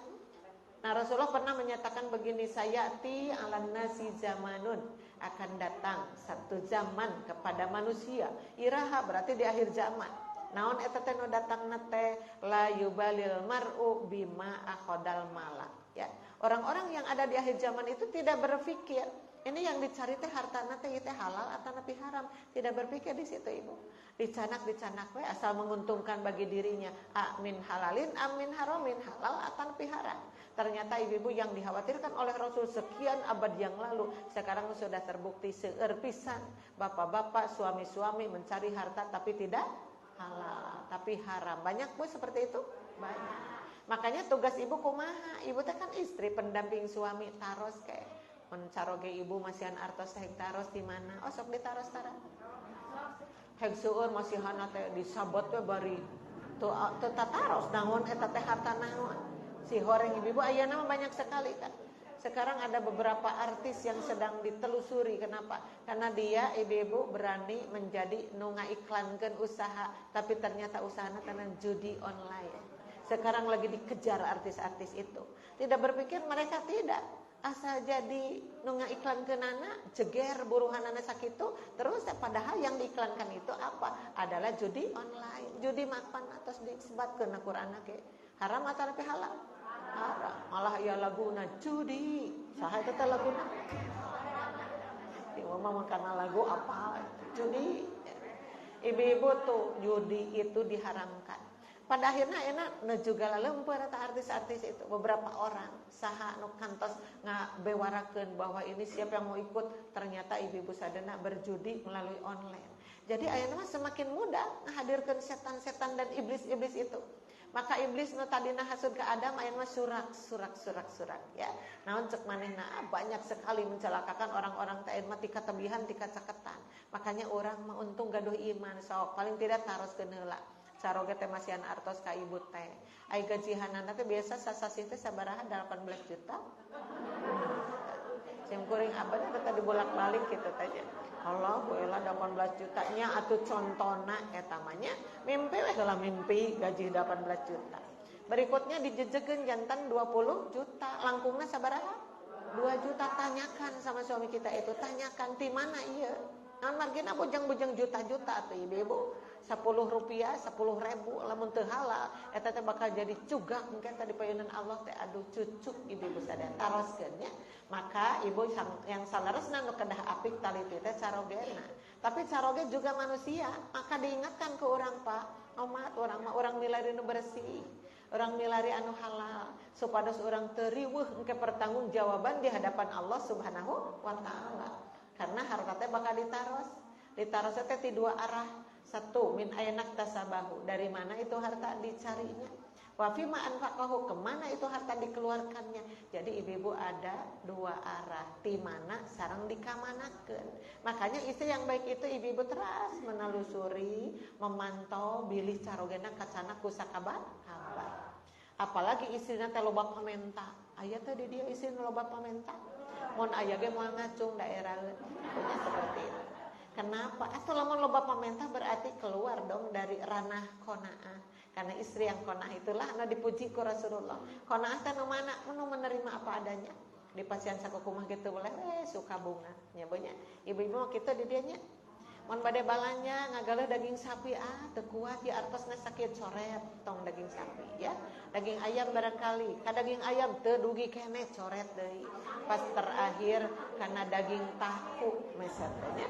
Nah, Rasulullah pernah menyatakan begini, sayati alan nasi zamanun, akan datang satu zaman kepada manusia, iraha berarti di akhir zaman. Naon eta teh nu datangna teh la yubalil mar'u bima akhodal mala. Ya, orang-orang yang ada di akhir zaman itu tidak berpikir ini yang dicari teh hartana teh itu halal atau napi haram, tidak berpikir di situ ibu. Dicanak we asal menguntungkan bagi dirinya. Amin halalin, amin haramin, halal atau napi haram. Ternyata ibu-ibu yang dikhawatirkan oleh Rasul sekian abad yang lalu sekarang sudah terbukti seueur pisan. Bapak-bapak, suami-suami mencari harta tapi tidak halal, tapi haram. Banyak Bu seperti itu? Banyak. Makanya tugas ibu kumaha? Ibu teh kan istri pendamping suami taros kayak mencaroge ibu masihan artos hek taros di mana? Oh sok ditaros tara. Hek seueur masihana teh disabot we bari teu tataros naon eta teh harta naon? Si horeng ibu-ibu ayeuna mah banyak sekali kan. Sekarang ada beberapa artis yang sedang ditelusuri. Kenapa? Karena dia ibu-ibu berani menjadi nu ngaiklankeun usaha, tapi ternyata usahana teh judi online. Sekarang lagi dikejar artis-artis itu. Tidak berpikir mereka tidak asa jadi nu ngaiklankeunana jeger buruhanana sakitu, terus padahal yang diiklankan itu apa? Adalah judi online. Judi mapan atos disebatkeun na Qur'an ge. Haram atau napi halal? Haram. Malah ya laguna judi. Saha eta teh laguna? Ieu mah karena lagu apa? Judi. Ibu-ibu tuh judi itu diharamkan. Pada akhirnya enak juga leumpeur eta artis-artis itu beberapa orang saha nu kantos ngabewarakeun bahwa ini siapa yang mau ikut, ternyata ibu-ibu sadana berjudi melalui online. Jadi ayeuna mah semakin mudah menghadirkan setan-setan dan iblis-iblis itu. Maka iblis nu tadina hasud ke Adam aya mah surak ya. Naon cek manehna banyak sekali mencelakakan orang-orang teh mah tika tebihan tika caketan. Makanya orang mah untung gaduh iman sok paling tidak taroskeun heula. Saroge teh masihan artos ka ibu teh. Ai gajihanana teh biasa sasasi teh sabaraha 18 juta. Sim kuring abad teh dibolak-balik kitu teh. Allah boela 18 juta nya atuh contona eta mah nya mimpi we heula mimpi gaji 18 juta. Berikutnya dijejekeun jantan 20 juta. Langkungna sabaraha? 2 juta. Tanyakan sama suami kita itu, tanyakan di mana ieu? Naon margina bujang-bujang juta-juta atuh ibu-ibu. 10 rupiah, 10 ribu lamun teu halal eta teh bakal jadi cugak mungkin tadi payeunan Allah teh aduh cucuk ibu-ibu sadaya taroskeun nya. Maka ibu yang salaresna nu kedah apik taliti teh carogena. Tapi caroge juga manusia, maka diingatkan ke orang Pak, omat orang milari nu bersih, orang milari anu halal, supados orang teu riweuh engke pertanggungjawaban di hadapan Allah Subhanahu wa taala. Karena harta teh bakal ditaros. Ditaros teh ti dua arah. Satu, min ainak tasabahu, dari mana itu harta dicarinya. Wa fi ma anfaqahu, kemana itu harta dikeluarkannya. Jadi ibu-ibu ada dua arah, di mana sareng dikamanakeun. Makanya istri yang baik itu ibu-ibu terus menelusuri, memantau, bilih carogena kacana ku sakabat kabar. Apalagi istrina teh loba pamenta. Aya teh di dia istri loba pamenta. Mun aya ge moal ngacung daerah punya seperti itu. Kenapa? Atau lamun loba pamenta berarti keluar dong dari ranah qanaah. Karena istri yang qanaah itulah anu dipuji ku Rasulullah. Qanaah teh nu mana? Nu menerima apa adanya. Di pasien sakukumah gitu boleh suka bunga. Nya banyak. Ibu-ibu mah kitu di dieu nya. Mun bade balanya ngagaleh daging sapi teu kuat ya artosna sakit coret tong daging sapi ya. Daging ayam barangkali, ka daging ayam teu dugi keneh coret deui. Pas terakhir karena daging tahu misalnya.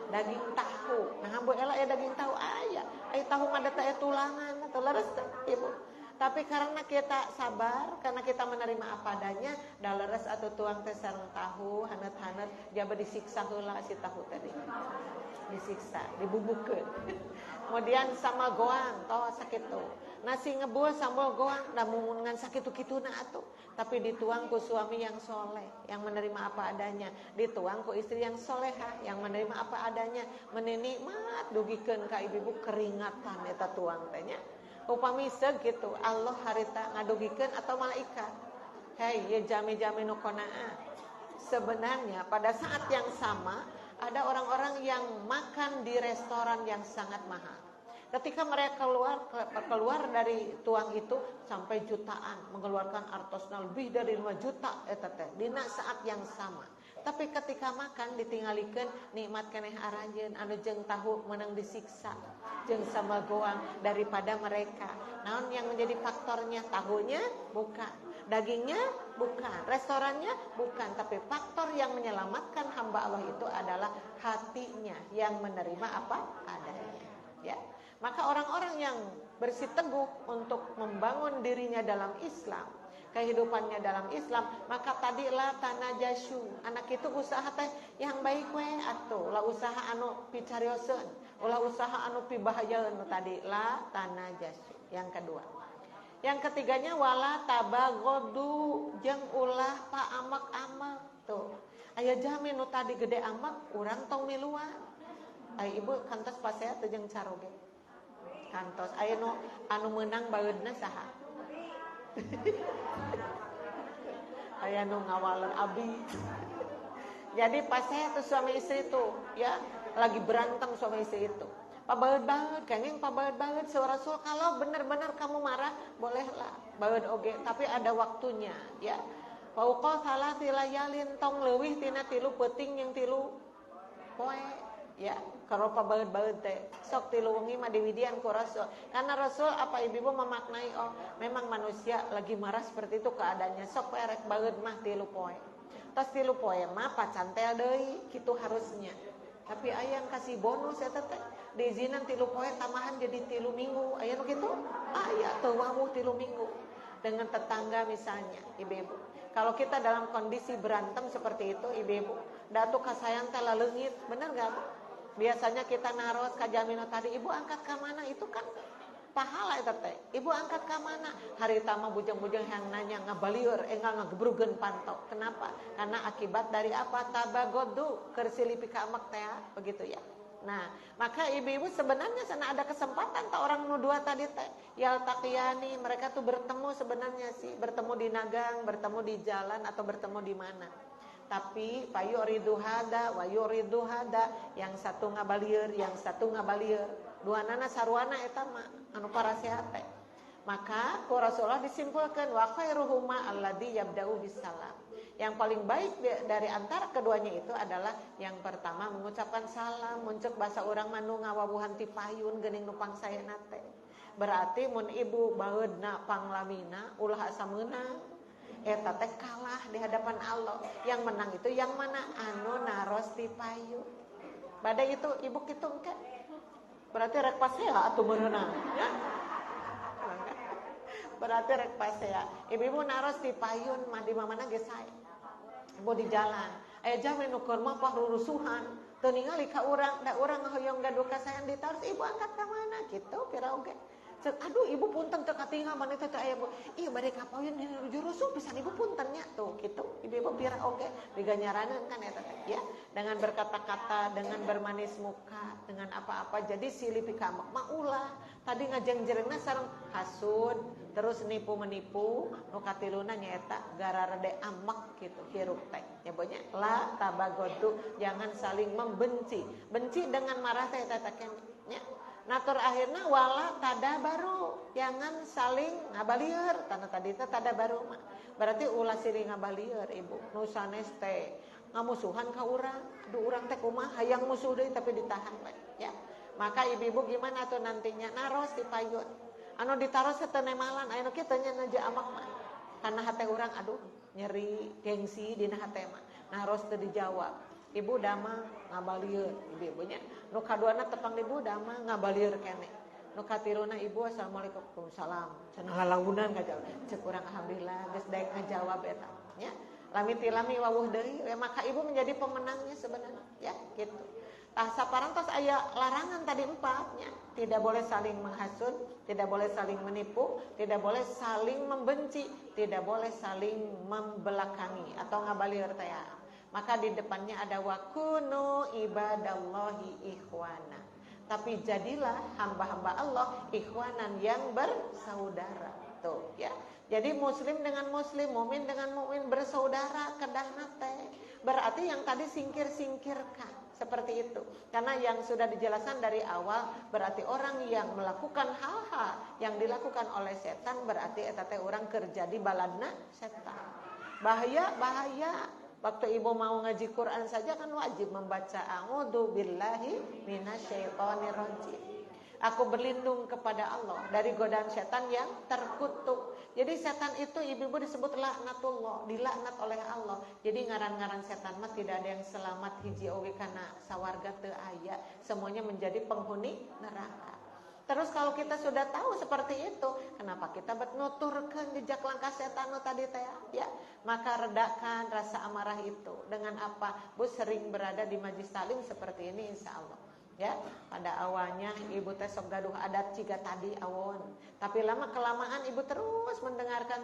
Daging tahu. Nah, ambo ela ya daging tahu aya. Ai tahu mah aya tulangan atau leres ibu. Tapi karena kita sabar, karena kita menerima apa adanya, da leres atuh tuang teh sareng tahu, haneut-haneut, jaba disiksa heula si tahu tadi. Disiksa, dibubukeun. Kemudian sama goang, toh sakitu. Nasi ngebul sambal goang, da mungan sakitu-kituna atuh. Tapi dituang ku suami yang soleh, yang menerima apa adanya. Dituang ku istri yang soleha, yang menerima apa adanya. Menikmat dugikeun ka ibu-ibu keringatan eta tuang teh nya. Upami segitu Allah harita ngadugikeun atau malaikat. Hei, ya jami-jami nu qanaah. Sebenarnya pada saat yang sama ada orang-orang yang makan di restoran yang sangat mahal. Ketika mereka keluar dari tuang itu sampai jutaan, mengeluarkan artosna lebih dari 5 juta eta teh dina saat yang sama. Tapi ketika makan ditinggalikeun nikmat keneh aranjeun anu jeung tahu menang disiksa jeung sama goang daripada mereka. Naon yang menjadi faktornya? Tahunya bukan, dagingnya bukan, restorannya bukan, tapi faktor yang menyelamatkan hamba Allah itu adalah hatinya yang menerima apa adanya. Ya. Maka orang-orang yang bersiteguh untuk membangun dirinya dalam Islam, kehidupannya dalam Islam, maka tadilah tanajasyu. Anak itu usaha teh yang baik we atuh, lah usaha anu picarioseun, ulah usaha anu pibahayaeun tadilah tanajasyu. Yang kedua. Yang ketiganya wala tabagodu jeung ulah paamek-amek tuh. Aya jami nu tadi gede amek urang tong miluan. Ai ibu kantos pasea teh jeung caroge. Kantos aya nu anu meunang baeudna saha? Aya nu ngawalen abi. Jadi pas saya tuh suami istri itu ya lagi berantem suami istri itu. Pabaeud-baeud, kenging pabaeud-baeud Rasul kalau benar-benar kamu marah bolehlah baeud oge, tapi ada waktunya ya. Fauqa salasi layalin tong leuwih tina 3 peuting yang 3 poe ya. Kalau pabaeud-baeud teh sok 3 wengi mah diwidian ku Rasul. Karena Rasul apa ibu memaknai memang manusia lagi marah seperti itu keadaannya. Sok erek baeud mah 3 poe. Tos 3 poe mah pacantel deui kitu harusnya. Tapi aya yang kasih bonus eta teh. Diizinan 3 poe tamahan jadi 3 minggu. Aya nu kitu? Aya teu wawuh 3 minggu. Dengan tetangga misalnya, ibu-ibu. Kalau kita dalam kondisi berantem seperti itu, ibu-ibu, da atuh kasayang teh laleungit, bener enggak? Biasanya kita naros ka jamino tadi, ibu angkat ke mana? Itu kan pahala eta teh. Ibu angkat ka mana? Harita mah bujang-bujang yang nanya ngabalieur enggal ngagebrugeun pantau. Kenapa? Karena akibat dari apa? Tabagodu keur silipi ka amek teh, begitu ya. Nah, maka ibu-ibu sebenarnya sana ada kesempatan tak orang nu dua tadi teh. Yaltaqiyani, mereka tuh bertemu sebenarnya sih, bertemu di nagang, bertemu di jalan atau bertemu di mana. Tapi fayuridu hada wa yuridu hada, yang satu ngabalieur, yang satu ngabalieur. Duanana sarwana eta mah anu parasehat teh. Maka ku Rasulullah disimpulkan wa khairuhuma alladzi yabda'u bisalam. Yang paling baik dari antara keduanya itu adalah yang pertama mengucapkan salam, muncul bahasa orang manu ngawawuhan ti payun geuning nu pangsaena teh. Berarti mun ibu baeudna panglamina ulah asa meunang. Eta teh kalah di hadapan Allah. Yang menang itu yang mana? Anu naros ti payun. Badai itu ibu kitu engke. Berarti rek pasea atuh meunang, ya. Berarti rek pasea. Ibu-ibu naros ti payun mah di mana ge sae. Ibu di jalan. Jamin ukur mah rurusuhan. Teu ningali ka urang, da urang hoyong gaduh ka saean ditaros ibu angkat ka mana kitu pira oge. Cek aduh ibu punten teu katingal maneh teh aya bu. Ieu bade ka payun nuju rusuh pisan ibu punten nya tuh kitu. Ibu pira oge diganyaraneun kan eta teh ya. Dengan berkata-kata, dengan bermanis muka, dengan apa-apa jadi silih pikamek mah ulah. Tadi ngajengjerengna sareng hasud, terus nipu-menipu, nu katiluna nyaeta gararede amek gitu hirup teh. Ya bonya la tabagodu, jangan saling membenci. Benci dengan marah teh eta teh nya. Natur akhirnya wala tada baru, jangan saling ngabalieur. Karena tadi itu tada baru mah. Berarti ulah silih ngabalieur ibu. Nu sanes teh ngamusuhan ka urang. Aduh urang teh kumaha hayang musuh deui tapi ditahan bae ya. Maka ibu-ibu gimana tuh nantinya naros di payun. Anu ditaros teu nemalan, aya nu kitu nya neja amak mah. Karena hate urang aduh nyeri gengsi dina hate mah. Naros teu dijawab. Ibu dama ngabalieur ibu-ibunya. Nu kaduana tepang ibu dama ngabalieur keneh. Nu katiluna ibu assalamualaikum salam. Cenah ngalaunan ka jawab. Ceuk urang alhamdulillah geus daek ngajawab eta nya. Lami tilami wawuh deui maka ibu menjadi pemenangnya sebenarnya ya gitu. Tah saparantos aya larangan tadi 4 nya. Tidak boleh saling menghasut, tidak boleh saling menipu, tidak boleh saling membenci, tidak boleh saling membelakangi atau ngabalieur teh. Maka di depannya ada wakunu ibadallahi ikhwana. Tapi jadilah hamba-hamba Allah ikhwanan yang bersaudara. Tuh ya. Jadi muslim dengan muslim, mukmin dengan mukmin bersaudara kedahna teh. Berarti yang tadi singkir-singkirkan seperti itu. Karena yang sudah dijelaskan dari awal berarti orang yang melakukan hal-hal yang dilakukan oleh setan berarti eta teh urang kerja di baladna setan. Bahaya. Waktu ibu mau ngaji Quran saja kan wajib membaca a'udzu billahi minasyaitonir rajim. Aku berlindung kepada Allah dari godaan setan yang terkutuk. Jadi setan itu ibu-ibu disebut laknatullah, dilaknat oleh Allah. Jadi ngaran-ngaran setan mah tidak ada yang selamat hiji oge kana sawarga teu aya. Semuanya menjadi penghuni neraka. Terus kalau kita sudah tahu seperti itu, kenapa kita nuturkeun jejak langkah setan tadi teh ya? Maka redakan rasa amarah itu dengan apa? Bu sering berada di majlis taklim seperti ini insyaallah. Ya, pada awalnya ibu teh sok gaduh adat ciga tadi awon. Tapi lama kelamaan ibu terus mendengarkan.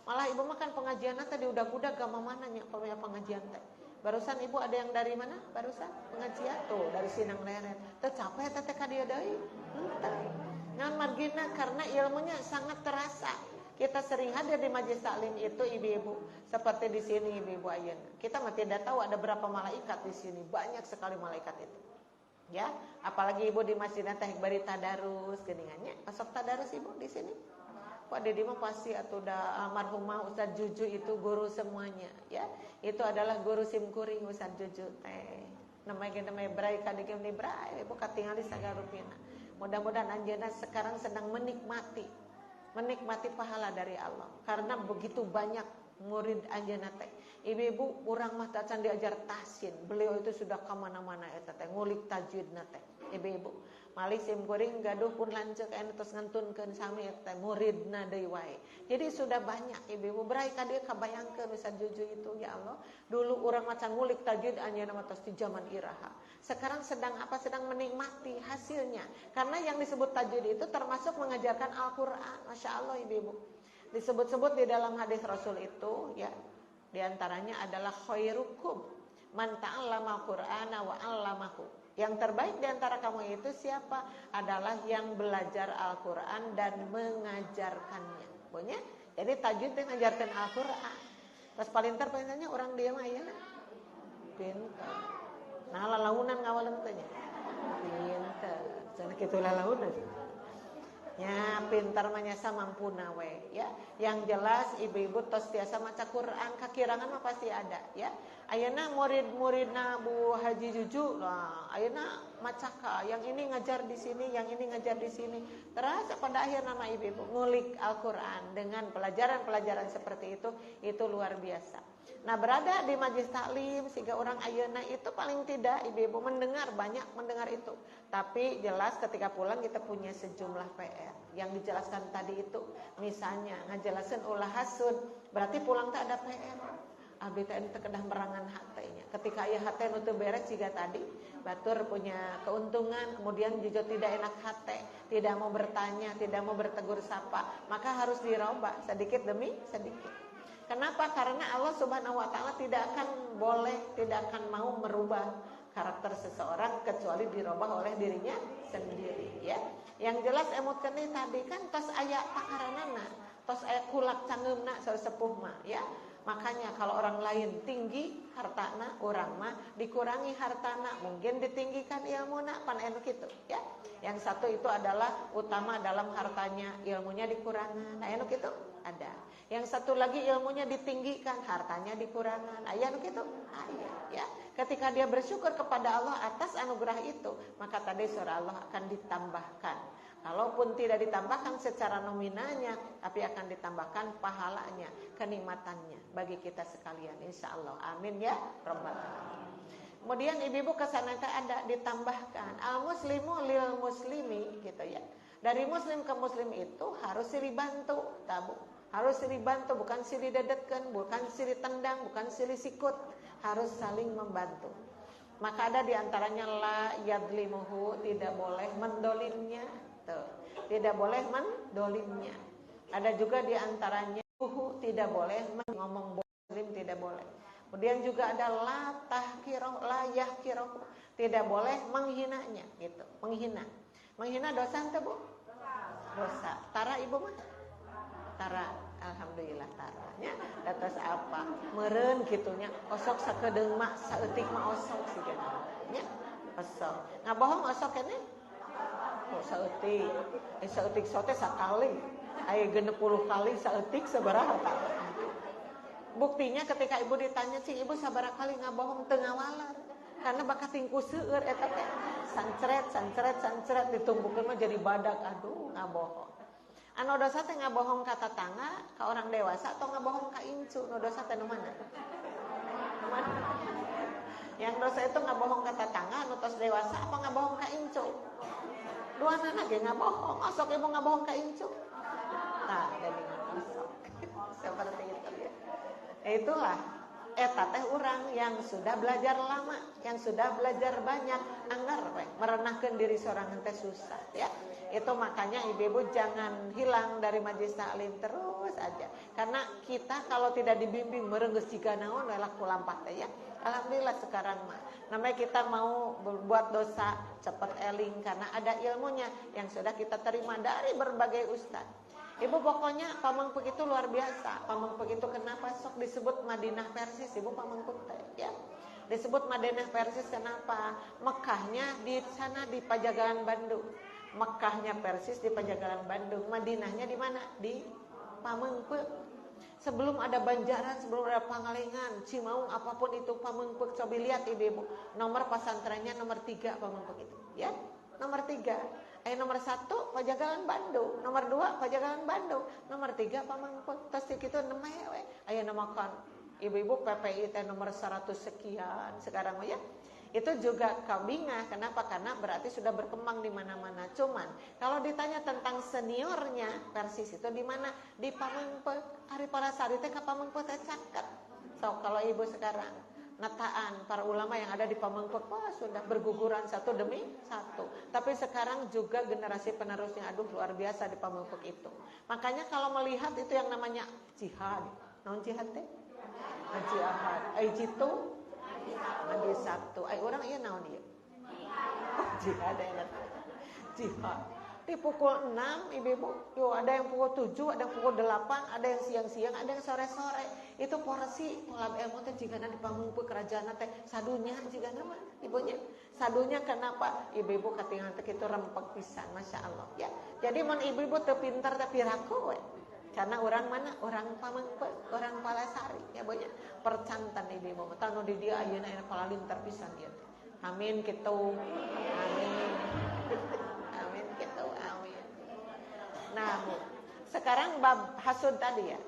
Malah ibu makan pengajianna teh diudag-udag ka mana nya pengajian teh. Barusan ibu ada yang dari mana? Barusan pengajian tuh dari Sinang Leren. Teu capek teh ka dieu deui. Henteu. Ngan margina karena ilmunya sangat terasa. Kita sering hadir di majelis taklim itu ibu-ibu. Seperti di sini ibu-ibu ayeuna. Kita mah tidak tahu ada berapa malaikat di sini. Banyak sekali malaikat itu. Ya, apalagi ibu di masjid teh bari tadarus geuningannya. Masuk tadarus ibu di sini. Pak Dedi mah pasti atau udah almarhumah Ustaz Juju itu guru semuanya ya. Itu adalah guru simkuring Ustaz Juju teh. Namanya brai kadigem ni brai ibu katingali sagarupina. Mudah-mudahan anjeunna sekarang sedang menikmati pahala dari Allah karena begitu banyak murid anjeunna teh. Ibu-ibu urang mah tacan diajar tahsin. Beliau itu sudah ke mana-mana eta teh ngulik tajwidna teh. ibu-ibu. Malih sim kuring gaduh pun lanceuk anu tos ngantunkeun sami teh muridna deui wae. Jadi sudah banyak ibu-ibu berai ka dieu kabayangkeun Ustaz Juju itu ya Allah. Dulu urang maca ngulik tajwid anjeunna mah tos di zaman iraha. Sekarang sedang apa? Sedang menikmati hasilnya. Karena yang disebut tajwid itu termasuk mengajarkan Al-Qur'an. Masya Allah ibu-ibu. Disebut-sebut di dalam hadis Rasul itu ya. Di antaranya adalah khairukum man ta'allama Al-Qur'ana wa 'allamahu. Yang terbaik di antara kamu itu siapa? Adalah yang belajar Al-Qur'an dan mengajarkannya. Pokoknya jadi tajwid teh ngajarkeun Al-Qur'an. Terus palinter-palinternya orang dia mah ayeuna pinter. Nah lalaunan ngawalem teh nya. Pinter. Cenah kitu lalaunan. Ya pintar manyasa mampuna we ya. Yang jelas ibu-ibu tos tiasa maca Quran kakirangan mah pasti ada ya. Ayeuna murid-muridna Bu Haji Juju lah, ayeuna macaka, yang ini ngajar di sini, yang ini ngajar di sini. Terasa pada akhir nama ibu-ibu ngulik Al-Qur'an dengan pelajaran-pelajaran seperti itu luar biasa. Nah, berada di majelis taklim sehingga orang ayeuna itu paling tidak ibu-ibu banyak mendengar itu. Tapi jelas ketika pulang kita punya sejumlah PR yang dijelaskan tadi itu. Misalnya ngajelasin ulah hasud, berarti pulang tak ada PR. Abdi teh teu kedah merangan hatenya. Ketika aya hate nu teu beres jiga tadi, batur punya keuntungan, kemudian juga tidak enak hate, tidak mau bertanya, tidak mau bertegur sapa, maka harus dirubah sedikit demi sedikit. Kenapa? Karena Allah Subhanahu wa taala tidak akan mau merubah karakter seseorang kecuali dirubah oleh dirinya sendiri ya. Yang jelas emutkeun tadi kan tos aya pakaranana, tos aya kulak cangeumna sesepuh mah ya. Makanya kalau orang lain tinggi hartana, orang mah dikurangi hartana, mungkin ditinggikan ilmuna, pan anu kitu ya. Yang satu itu adalah utama dalam hartanya, ilmunya dikurangan. Nah, anu kitu ada. Yang satu lagi ilmunya ditinggikan, hartanya dikurangan. Aya anu kitu? Aya ya. Ketika dia bersyukur kepada Allah atas anugerah itu, maka tadi surah Allah akan ditambahkan. Kalaupun tidak ditambahkan secara nominalnya, tapi akan ditambahkan pahalanya, kenikmatannya bagi kita sekalian, insya Allah. Amin ya Rabbal alamin. Kemudian ibu-ibu kesana ada ditambahkan al muslimu lil muslimi gitu ya. Dari muslim ke muslim itu harus silih bantu, tabu. Harus silih bantu, bukan silih dedetkeun, bukan silih tendang, bukan silih sikut, harus saling membantu. Maka ada diantaranya la yadlimuhu, tidak boleh mendolimnya. Tidak boleh mendolimnya. Ada juga diantaranya tidak boleh ngomong muslim, tidak boleh. Kemudian juga ada la tahkiroh, la yahkiroh, tidak boleh menghinanya gitu, menghina dosa ente Bu? Dosa. Tara ibu mah? Tara, alhamdulillah taranya. Atas apa? Meureun kitunya, osok sakedeung mah saeutik mah osok sigana. Nya, osok. Ngabohong osok keneh? Oh, saeutik sote sakali. Aya 60 kali saeutik sabaraha tah. Buktinya ketika ibu ditanya, "Cing, ibu sabaraha kali ngabohong teu ngawalar?" Karena bakat tingku seueur eta teh. Sancret ditumbukeun mah jadi badak. Aduh, ngabohong. Anu dosa teh ngabohong ka tetangga, ka orang dewasa atau ngabohong ka incu? Nu dosa teh nu mana? Yang dosa itu ngabohong ka tetangga anu tos dewasa apa ngabohong ka incu? Dua anak ge ngabohong, osok ibu ngabohong ka incu. Nah, jadi osok. Seperti itu ya. Itulah eta teh urang yang sudah belajar lama, yang sudah belajar banyak, anggar we merenahkeun diri seorang teh susah ya. Itu makanya ibu-ibu jangan hilang dari majelis taklim terus aja. Karena kita kalau tidak dibimbing meureun geus jiga naon we laku lampah teh ya. Alhamdulillah sekarang mah namanya kita mau berbuat dosa cepat eling karena ada ilmunya yang sudah kita terima dari berbagai ustaz. Ibu pokoknya pamengpeuk itu luar biasa. Pamengpeuk itu kenapa sok disebut Madinah Persis ibu pamengpeuk teh ya. Disebut Madinah Persis kenapa? Mekahnya di sana di Pajagalan Bandung. Mekahnya Persis di Pajagalan Bandung. Madinahnya di mana? Di Pamengpeuk. Sebelum ada Banjaran, sebelum ada Pangalengan, Cimaung, apapun itu Pamengpeuk. Coba lihat ibu-ibu, nomor pesantrennya nomor 3 Pamengpeuk itu, ya, nomor 3. Nomor 1 Pajagalan Bandung, nomor 2 Pajagalan Bandung, nomor 3 Pamengpeuk. Terus itu nemewe, aya namakan ibu-ibu PPI teh nomor 100 sekian sekarang ya. Itu juga kabinga. Kenapa? Karena berarti sudah berkembang di mana-mana. Cuman kalau ditanya tentang seniornya Persis itu di mana? Di Pamengpeuk. Ari Palasari teh ka Pamengpeuk teh caket. So kalau ibu sekarang nataan para ulama yang ada di Pamengpeuk, wah sudah berguguran satu demi satu. Tapi sekarang juga generasi penerusnya, aduh luar biasa di Pamengpeuk itu. Makanya kalau melihat itu yang namanya jihad, non jihad teh, jihad, jitu, di Sabtu, orang iya naon ieu? Jihad ya, jihad. Di pukul 6 ibu-ibu, yo ada yang pukul 7, ada yang pukul 8, ada yang siang-siang, ada yang sore-sore. Itu porsi tolab ilmu teh jigana di Pamengpeuk kerajaan teh sadunya jigana mah ibunya. Sadunya kenapa? Ibu-ibu katingan teh kitu rempeg pisan, Masya Allah ya. Jadi mun ibu-ibu teu pinter teh piraku we. Karena orang mana? Orang Pamengpeuk, orang Palasari ya banyak percantan ibu-ibu. Tah nu di dieu ayeuna aya palalintar pisan ieu teh. Amin kitu. Amin. Amin kitu. Amin. Nah, Bu, sekarang bab hasud tadi ya.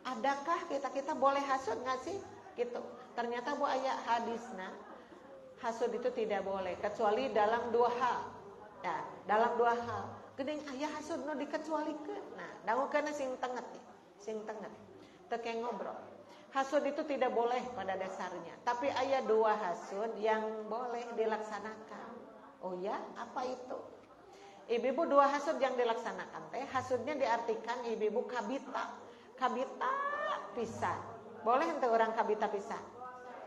Adakah kita boleh hasud nggak sih? Gitu. Ternyata Bu aya hadisna hasud itu tidak boleh kecuali dalam dua hal. Ya, dalam dua hal. Geuning aya hasud nu dikecualikeun. Nah, dangukeun sing tenget nih, sing tenget. Teu keng ngobrol. Hasud itu tidak boleh pada dasarnya, tapi aya dua hasud yang boleh dilaksanakan. Oh ya, apa itu? Ibu-ibu dua hasud yang dilaksanakan teh, hasudnya diartikan ibu-ibu kabita. Kabita pisan. Boleh henteu orang kabita pisan?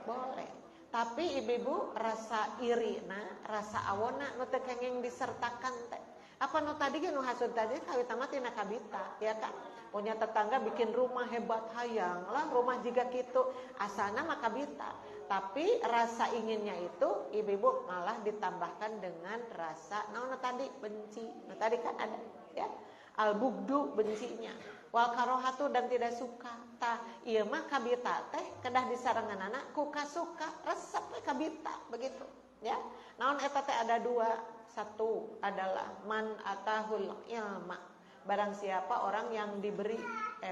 Boleh. Tapi ibu-ibu rasa irina, rasa awona nu teu kenging disertakan teh. Apa nu tadi ge nu hasud tadi kawita mah tina kabita, ya kan? Punya tetangga bikin rumah hebat hayang lah, rumah jiga kitu, asana mah kabita. Tapi rasa inginnya itu ibu-ibu malah ditambahkan dengan rasa naon tadi benci. Nah tadi kan ada ya. Al-bugdu bencinya. Wal karohatu dan tidak suka. Tah ieu mah kabita teh kedah disaranganana ku kasuka, resep we kabita begitu, ya. Naon eta teh ada dua. Satu adalah man atahul ilma. Barang siapa orang yang diberi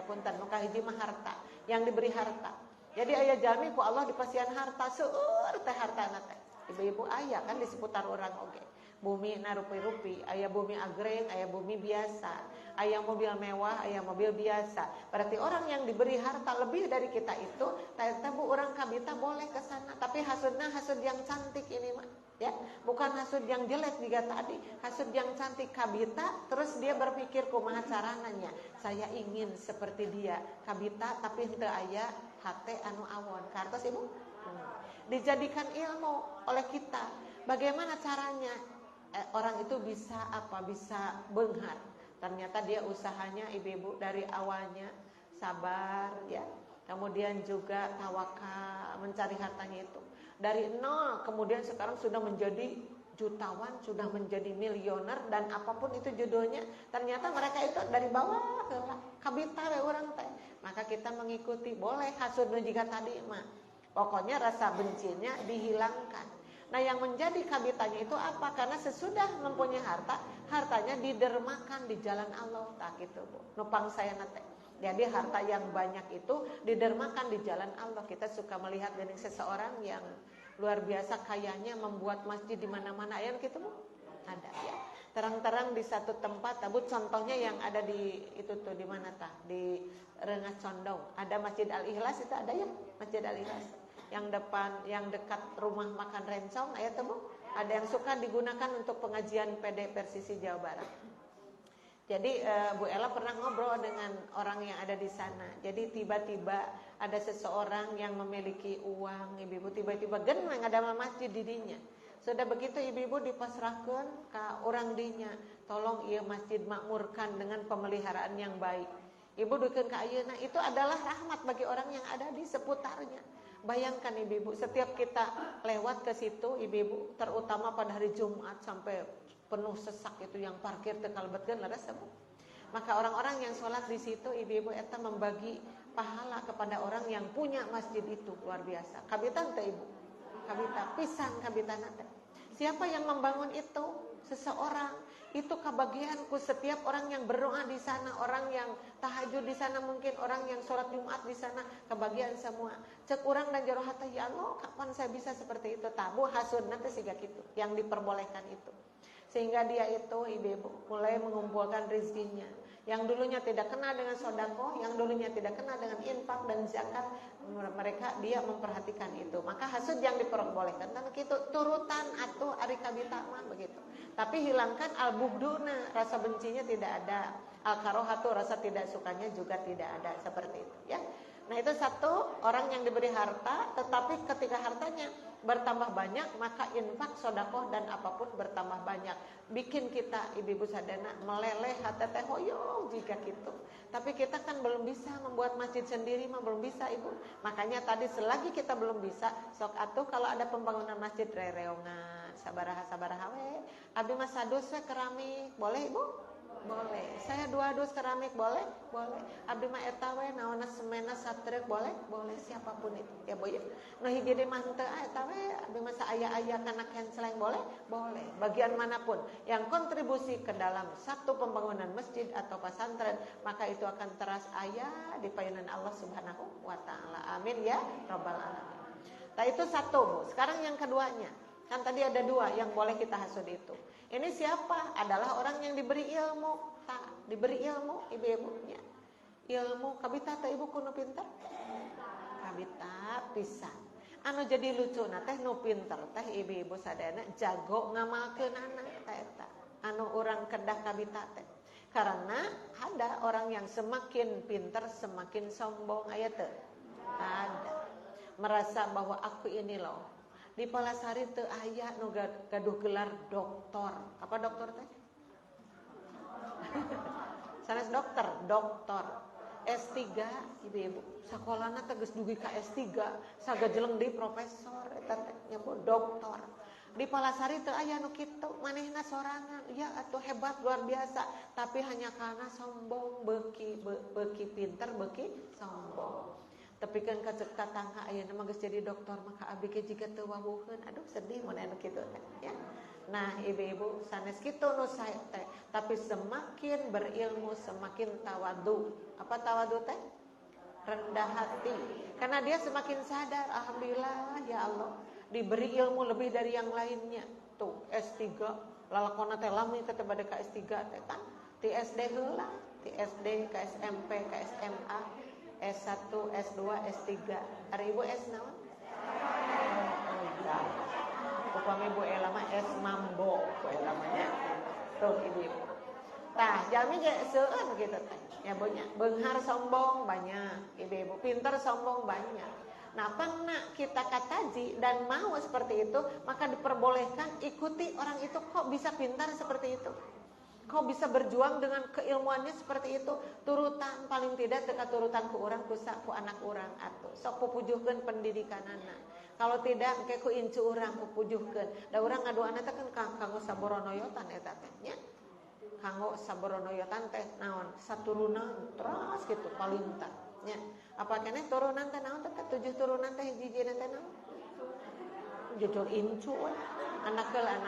punten nu kahiji mah harta, yang diberi harta. Jadi aya jalmi ku Allah dipasihan harta seueur teh hartana teh. Ibu-ibu aya kan di seputar orang oge. Bumi na rupi-rupi, aya bumi agreng, aya bumi biasa, aya mobil mewah, aya mobil biasa. Berarti orang yang diberi harta lebih dari kita itu, eta Bu orang kabita boleh ke sana, tapi hasudna hasud yang cantik ini mah, ya. Bukan hasud yang jelek juga tadi, hasud yang cantik kabita, terus dia berpikir kumaha carananya. Saya ingin seperti dia, kabita tapi henteu aya hate anu awon. Kartos Ibu? Dijadikan ilmu oleh kita. Bagaimana caranya? Orang itu bisa apa? Bisa beunghar. Ternyata dia usahanya ibu-ibu dari awalnya sabar ya. Kemudian juga tawakal mencari hartanya itu. Dari nol kemudian sekarang sudah menjadi jutawan, sudah menjadi miliuner dan apapun itu judulnya, ternyata mereka itu dari bawah heula. Kabita we urang teh. Maka kita mengikuti, boleh hasud nu jiga tadi mah. Pokoknya rasa bencinya dihilangkan. Nah yang menjadi kabitanya itu apa? Karena sesudah mempunyai harta, hartanya didermakan di jalan Allah. Tak gitu Bu. Nupang saya nate. Jadi harta yang banyak itu didermakan di jalan Allah. Kita suka melihat dari seseorang yang luar biasa kayanya membuat masjid di mana-mana. Ayat gitu Bu? Ada ya. Terang-terang di satu tempat. Bu contohnya yang ada di itu tuh di mana tah? Di Rengas Condong. Ada Masjid Al-Ikhlas itu ada ya? Masjid Al-Ikhlas. Yang depan, yang dekat rumah makan Rencong, ayat Bu, ada yang suka digunakan untuk pengajian PD Persisi Jawa Barat. Jadi Bu Ella pernah ngobrol dengan orang yang ada di sana. Jadi tiba-tiba ada seseorang yang memiliki uang, ibu-ibu tiba-tiba geneng ada masjid di dinya. Sudah begitu ibu-ibu dipasrahkan ke orang dinya, tolong ia masjid makmurkan dengan pemeliharaan yang baik. Ibu dukeun ka ayeuna, itu adalah rahmat bagi orang yang ada di seputarnya. Bayangkan ibu-ibu, setiap kita lewat ke situ ibu-ibu, terutama pada hari Jumat sampai penuh sesak itu yang parkir teu kalebetkeun laras Bu. Maka orang-orang yang sholat di situ ibu-ibu eta membagi pahala kepada orang yang punya masjid itu luar biasa. Kabita teh Ibu? Kabita pisan kabitana teh. Siapa yang membangun itu? Seseorang. Itu kebahagiaanku. Setiap orang yang berdoa di sana, orang yang tahajud di sana, mungkin orang yang sholat Jumat di sana, kebahagiaan semua. Cek urang dan jero hati, ya Allah, kapan saya bisa seperti itu? Tabu hasud nanti siga gitu, yang diperbolehkan itu. Sehingga dia itu ibu-ibu mulai mengumpulkan rezekinya. Yang dulunya tidak kenal dengan sodako, yang dulunya tidak kenal dengan infak dan zakat, mereka dia memperhatikan itu. Maka hasud yang diperbolehkan. Dan itu turutan atau ari kabita mah begitu. Tapi hilangkan al-bughduna, rasa bencinya tidak ada. Al-karohatu, rasa tidak sukanya juga tidak ada, seperti itu ya. Nah itu satu, orang yang diberi harta, tetapi ketika hartanya bertambah banyak, maka infak, sodakoh dan apapun bertambah banyak. Bikin kita ibu-ibu sadana meleleh hati teh hoyong jika gitu. Tapi kita kan belum bisa membuat masjid sendiri, mah belum bisa ibu. Makanya tadi selagi kita belum bisa, sok atuh kalau ada pembangunan masjid rereongan, sabaraha we. Abi mah sadus we keramik, boleh ibu? Boleh. Saya 2 dus keramik boleh? Boleh. Abdi mah eta we naonna semena satrek boleh? Boleh, siapapun itu. Ya Bu ya. Nu hiji di mah teu eta we abdi mah saaya-aya kana kenceleng boleh? Boleh. Bagian manapun yang kontribusi ke dalam satu pembangunan masjid atau pesantren, maka itu akan teras aya di payunan Allah Subhanahu wa taala. Amin ya rabbal alamin. Nah itu satu, Bu. Sekarang yang keduanya. Kan tadi ada 2 yang boleh kita hasud itu. Ini siapa? Adalah orang yang diberi ilmu. Tak, diberi ilmu ibu-ibunya. Ilmu kabita teh ibu kuno pinter? Kabita pisan. Anu jadi lucu na teh nu pinter teh ibu-ibu sadayana jago ngamalkeunana teh eta. Anu urang kedah kabita teh. Karena ada orang yang semakin pinter semakin sombong aya teu? Ada. Merasa bahwa aku ini loh. Di Palasari teu aya nu gaduh gelar doktor. Apa doktor teh? Sanes dokter. S3 ibu-ibu. Sakolana teh geus dugi ka S3, sagajeleng deui profesor eta teh nyebut doktor. Di Palasari teu aya nu kitu, manehna sorangan. Ya atuh hebat luar biasa, tapi hanya karena sombong, beuki pinter, beuki sombong. Tapi kan kacek tatangga ayeuna mah geus jadi doktor maka abdi ge jiga teu wawuheun. Aduh sedih mun anu kitu teh ya. Nah, ibu-ibu sanes kitu nu sae teh, tapi semakin berilmu semakin tawadu. Apa tawadu teh? Rendah hati. Karena dia semakin sadar, alhamdulillah ya Allah, diberi ilmu lebih dari yang lainnya. Tuh, S3 lalakonna teh lami teh bade ka S3 teh kan. Ti SD heula, ti SD ka SMP ka SMA. S1, S2, S3. Ari ibu S naon? Upami ibu elama S mambo, ibu elamanya. Tuh ibu. Tah, jalmi ge seueun kitu teh. Ya banyak. Beunghar sombong banyak, ibu-ibu. Pinter sombong banyak. Nah, pernah kita kataji dan mau seperti itu, maka diperbolehkan ikuti orang itu kok bisa pintar seperti itu. Kau bisa berjuang dengan keilmuannya seperti itu. Turutan paling tidak teka turutan ku urang ku anak urang atuh. Sok pupujuhkeun pendidikanana. Kalau tidak engke ku incu urang ku pujuhkeun. Da urang ngaduana teh kan kanggo saboronoyotan eta teh nya. Kanggo saboronoyotan teh naon? Saturunan terus gitu palinta nya. Apa keneh turunan teh naon teh 7 turunan teh hiji-hijina teh naon? Jujur incu anak heula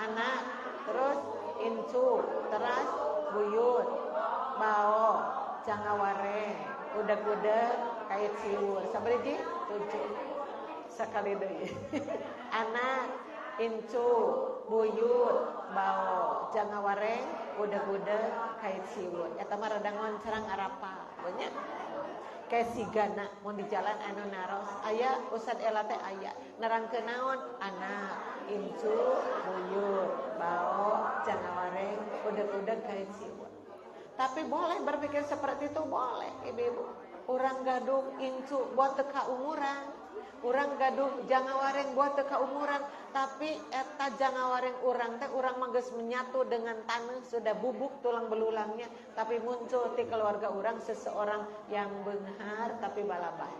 anak terus incu, teras, buyut, bao, jangawareng, udeg-udeg, kait siwur. Sabariji? 7. Sakali deui. Anak, incu, buyut, bao, jangawareng, udeg-udeg, kait siwur. Eta mah rada ngoncrang arapal. Banyak. Kayak sigana mun di jalan anu naros. Aya Ustad Ela teh aya. Nerangkeun naon? Anak, incu, buyut, bao, jangawareng, udeg-udeg kait siwur. Tapi boleh berpikir seperti itu, boleh ibu-ibu. Urang gaduh incu buat teka umuran, urang gaduh jangawareng buat teka umuran. Tapi eta jangawareng urang teh urang mah geus menyatu dengan tanah, sudah bubuk tulang belulangnya. Tapi muncul di keluarga urang seseorang yang beunghar tapi balabah.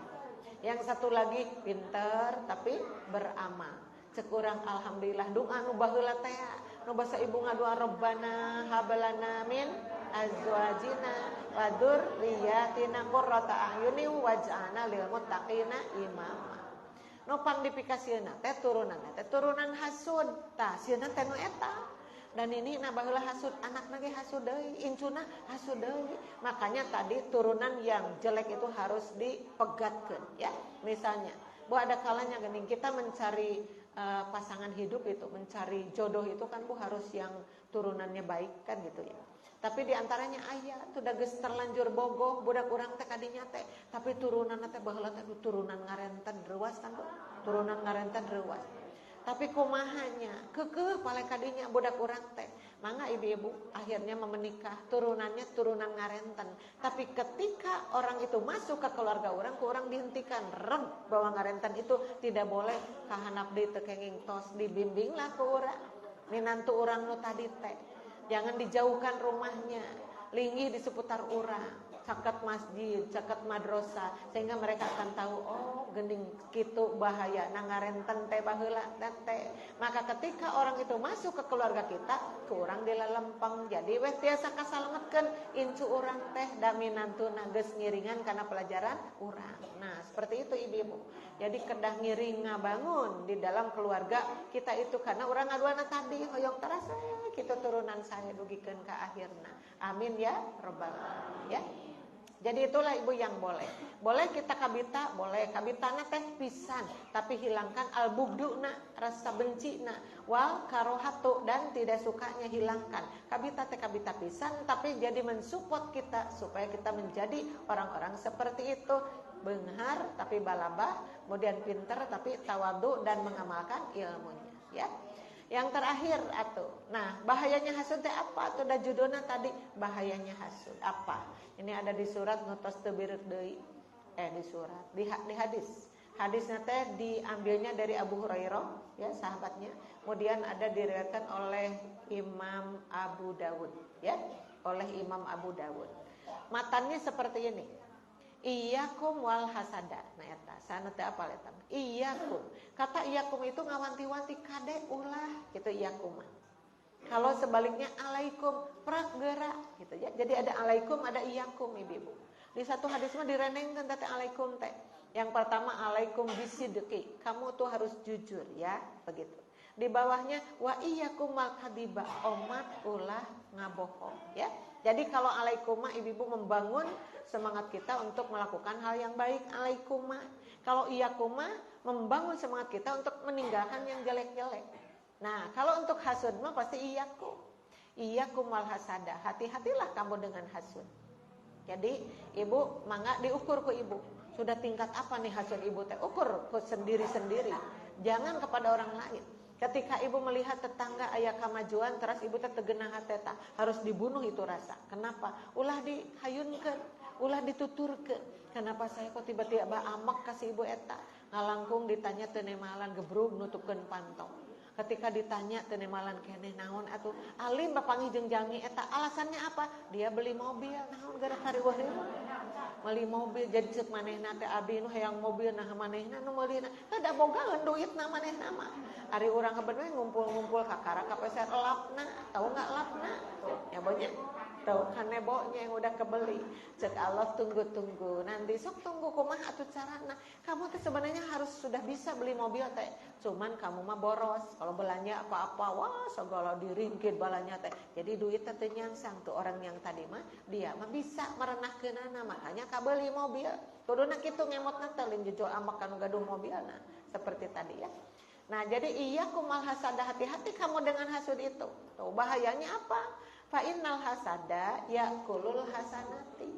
Yang satu lagi pinter tapi beramal. Cek urang alhamdulillah doa nu baheula teh nu basa ibu ngadua Rabbana hablana min azwajina wa dzurriyyatina qurrata a'yunin waj'alna lil muttaqina imama. nopang dipikasieuna teh turunan hasud. Tah sieuna teh nu eta. Dan ini baheula hasud anak ge hasud deui, incuna hasud deui. Makanya tadi turunan yang jelek itu harus dipegatkeun ya. Misalnya, Bu ada kalanya geuning kita mencari pasangan hidup itu, mencari jodoh itu kan Bu harus yang turunannya baik kan gitu ya. Tapi diantaranya aya tuh da geus terlanjur bogoh budak urang teh kadinya teh, tapi turunanna teh baheula teh turunan ngarenten reuas kan Bu. Turunan ngarenten reuas. Tapi kumahanya keukeuh pale kadinya budak urang teh. Mangga ibu-ibu akhirnya menikah, turunannya turunan ngarenten. Tapi ketika orang itu masuk ke keluarga orang, ku orang dihentikan bahwa ngarenten itu tidak boleh kahanap deui teu kenging tos dibimbinglah ku urang. Minantu urang nu tadi teh. Jangan dijauhkan rumahnya, linggih di seputar urang. Caket masjid, caket madrasah, sehingga mereka akan tahu oh geuning kitu bahaya nangarenten teh baheula dan teh. Maka ketika orang itu masuk ke keluarga kita, ke urang dilalempeng. Jadi weh tiasa kasalametkeun incu urang teh da minantuna geus ngiringan kana pelajaran urang. Nah, seperti itu ibu-ibu. Jadi kedah ngiring ngabangun di dalam keluarga kita itu karena urang ngaduana tadi hoyong terasa kitu turunan saya dugikeun ka akhirna. Amin ya rabbal alamin ya. Jadi itulah ibu yang boleh. Boleh kita kabita, boleh kabitana teh pisan, tapi hilangkan al-bugduna, rasa bencina, wal karohatu dan tidak sukanya hilangkan. Kabita teh kabita pisan, tapi jadi mensupport kita supaya kita menjadi orang-orang seperti itu. Beunghar tapi balabah, kemudian pinter tapi tawadu dan mengamalkan ilmunya, ya. Yang terakhir atuh. Nah, bahayanya hasud teh apa? Atuh da judulna tadi, bahayanya hasud. Apa? Ini ada di surat nutos teu bireuk deui. Di surat, di hadis. Hadisnya teh diambilnya dari Abu Hurairah, ya, sahabatnya. Kemudian ada diriwayatkan oleh Imam Abu Dawud, ya, oleh Imam Abu Dawud. Matannya seperti ini. Iyakum wal hasada. Nah eta, sana teh apa eta? Iyakum. Kata iyakum itu ngawanti-wanti kade ulah gitu iyakum. Kalau sebaliknya alaikum, prak gerak gitu ya. Jadi ada alaikum, ada iyakum ibu-ibu. Di satu hadis mah direnengkeun teh alaikum teh. Yang pertama alaikum bisidqi. Kamu tuh harus jujur ya, begitu. Di bawahnya wa iyyakum mal kadiba, omat ulah ngabohong ya. Jadi kalau alaikumah ibu-ibu membangun semangat kita untuk melakukan hal yang baik alaikumah. Kalau iyakumah membangun semangat kita untuk meninggalkan yang jelek-jelek. Nah, kalau untuk hasud mah pasti iyakum. Iyakum wal hasada. Hati-hatilah kamu dengan hasud. Jadi ibu mangga diukur ku ibu. Sudah tingkat apa nih hasud ibu teh? Ukur ku sendiri-sendiri. Jangan kepada orang lain. Ketika ibu melihat tetangga aya kamajuan, terus ibu teh tegenah hate teh harus dibunuh itu rasa. Kenapa? Ulah dihayunkeun, ulah dituturkeun. Kenapa saya kok tiba-tiba amek kasih ibu eta? Ngalangkung ditanya teu nemalan gebrug nutupkeun pantong. Ketika ditanya teu nemalan keneh naon atuh? Alim bapanggih jeung jami eta. Alasannya apa? Dia beli mobil. Naon gara kariweuh ieu? Beli mobil jadi ceuk manehna teh abdi nu hayang mobil nah manehna nu meulina. Teu da bogaeun duitna manehna mah. Ari urang kebetulan ngumpul-ngumpul kakara kapeser lapna, tahu nggak lapna? Ya bonya, tahu kan nebonya yang udah kebeli. Cek Allah tunggu-tunggu, nanti sok tunggu kumaha atuh carana. Kamu tuh sebenarnya harus sudah bisa beli mobil teh, cuman kamu mah boros. Kalau belanja apa-apa, wah segala diringkit balanya teh. Jadi duit teh nyangsang tuh orang yang tadi mah dia mah bisa merenahkeunana, makanya kabeli mobil. Kuduna kitu ngemotna teh lin jujur amak kanu gaduh mobilna, seperti tadi ya. Nah, jadi iyyakum mal hasada, hati-hati kamu dengan hasud itu. Tuh bahayanya apa? Fa innal hasada yakulul hasanati.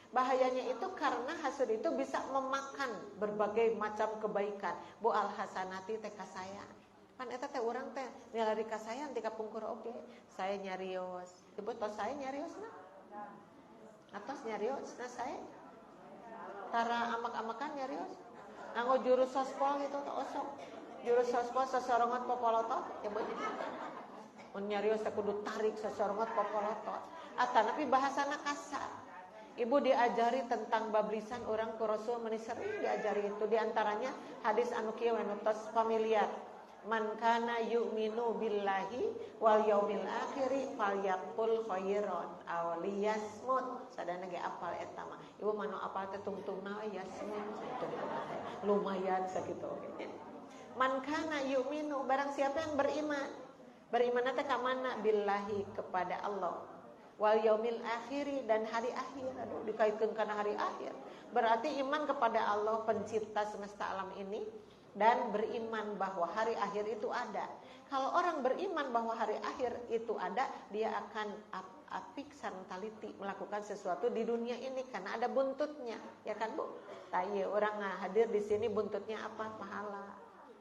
Bahayanya itu karena hasud itu bisa memakan berbagai macam kebaikan. Bu al hasanati teh kasaya. Pan eta teh urang teh nilari kasayan ti kapungkur oge. Saya nyarios. Ibu tos saya nyariosna? Atos nyariosna saya? Tara amak-amakan nyarios? Nganggo jurus sospol gitu teh osok. Jurus sospol sasorongot popolotot ya bener. Mun nyarios teh kudu tarik sasorongot popolotot. Atanapi bahasana kasar. Ibu diajari tentang bablisan orang ku Rasul meni sering diajari itu di antaranya hadis anu kieu we tos familiar. Man kana yu'minu billahi wal yaumil akhiri falyaqul khairan aw liyasmut. Sadana ge apal eta mah. Ibu manu apal teh tungtungna yasmut. Lumayan sakitu oge. Man kana yu'minu, barang siapa yang beriman. Beriman teh ka mana? Billahi, kepada Allah. Wal yaumil akhiri, dan hari akhir. Aduh, dikaitkeun kana hari akhir. Berarti iman kepada Allah pencipta semesta alam ini, dan beriman bahwa hari akhir itu ada. Kalau orang beriman bahwa hari akhir itu ada, dia akan apik santaliti melakukan sesuatu di dunia ini karena ada buntutnya, ya kan Bu? Tanya orang hadir di sini buntutnya apa? Pahala,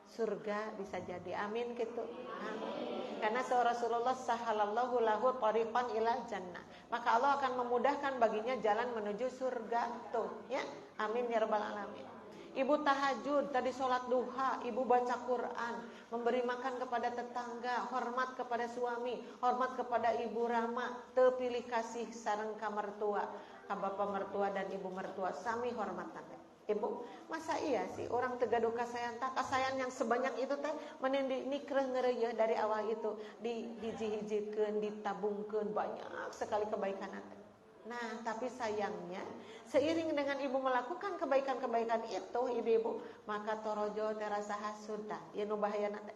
surga bisa jadi. Amin gitu. Amin. Karena Rasulullah sahalallahu lahu tariqan ila jannah. Maka Allah akan memudahkan baginya jalan menuju surga tuh, ya. Amin ya rabbal alamin. Ibu tahajud, tadi sholat duha, ibu baca Quran, memberi makan kepada tetangga, hormat kepada suami, hormat kepada ibu rama, teu pilih kasih sareng ka mertua, ka bapa mertua dan ibu mertua, sami hormat teh. Ibu, masa iya sih orang teu gaduh kasayan tah, kasayan yang sebanyak itu teh meuneun dinikreh ngeureuyeuh dari awal itu, dihiji-hijikeun, ditabungkeun, banyak sekali kebaikan teh. Nah, tapi sayangnya seiring dengan ibu melakukan kebaikan-kebaikan itu, ibu-ibu, maka torojo teh rasa hasud tah. Ieu nu bahayana teh.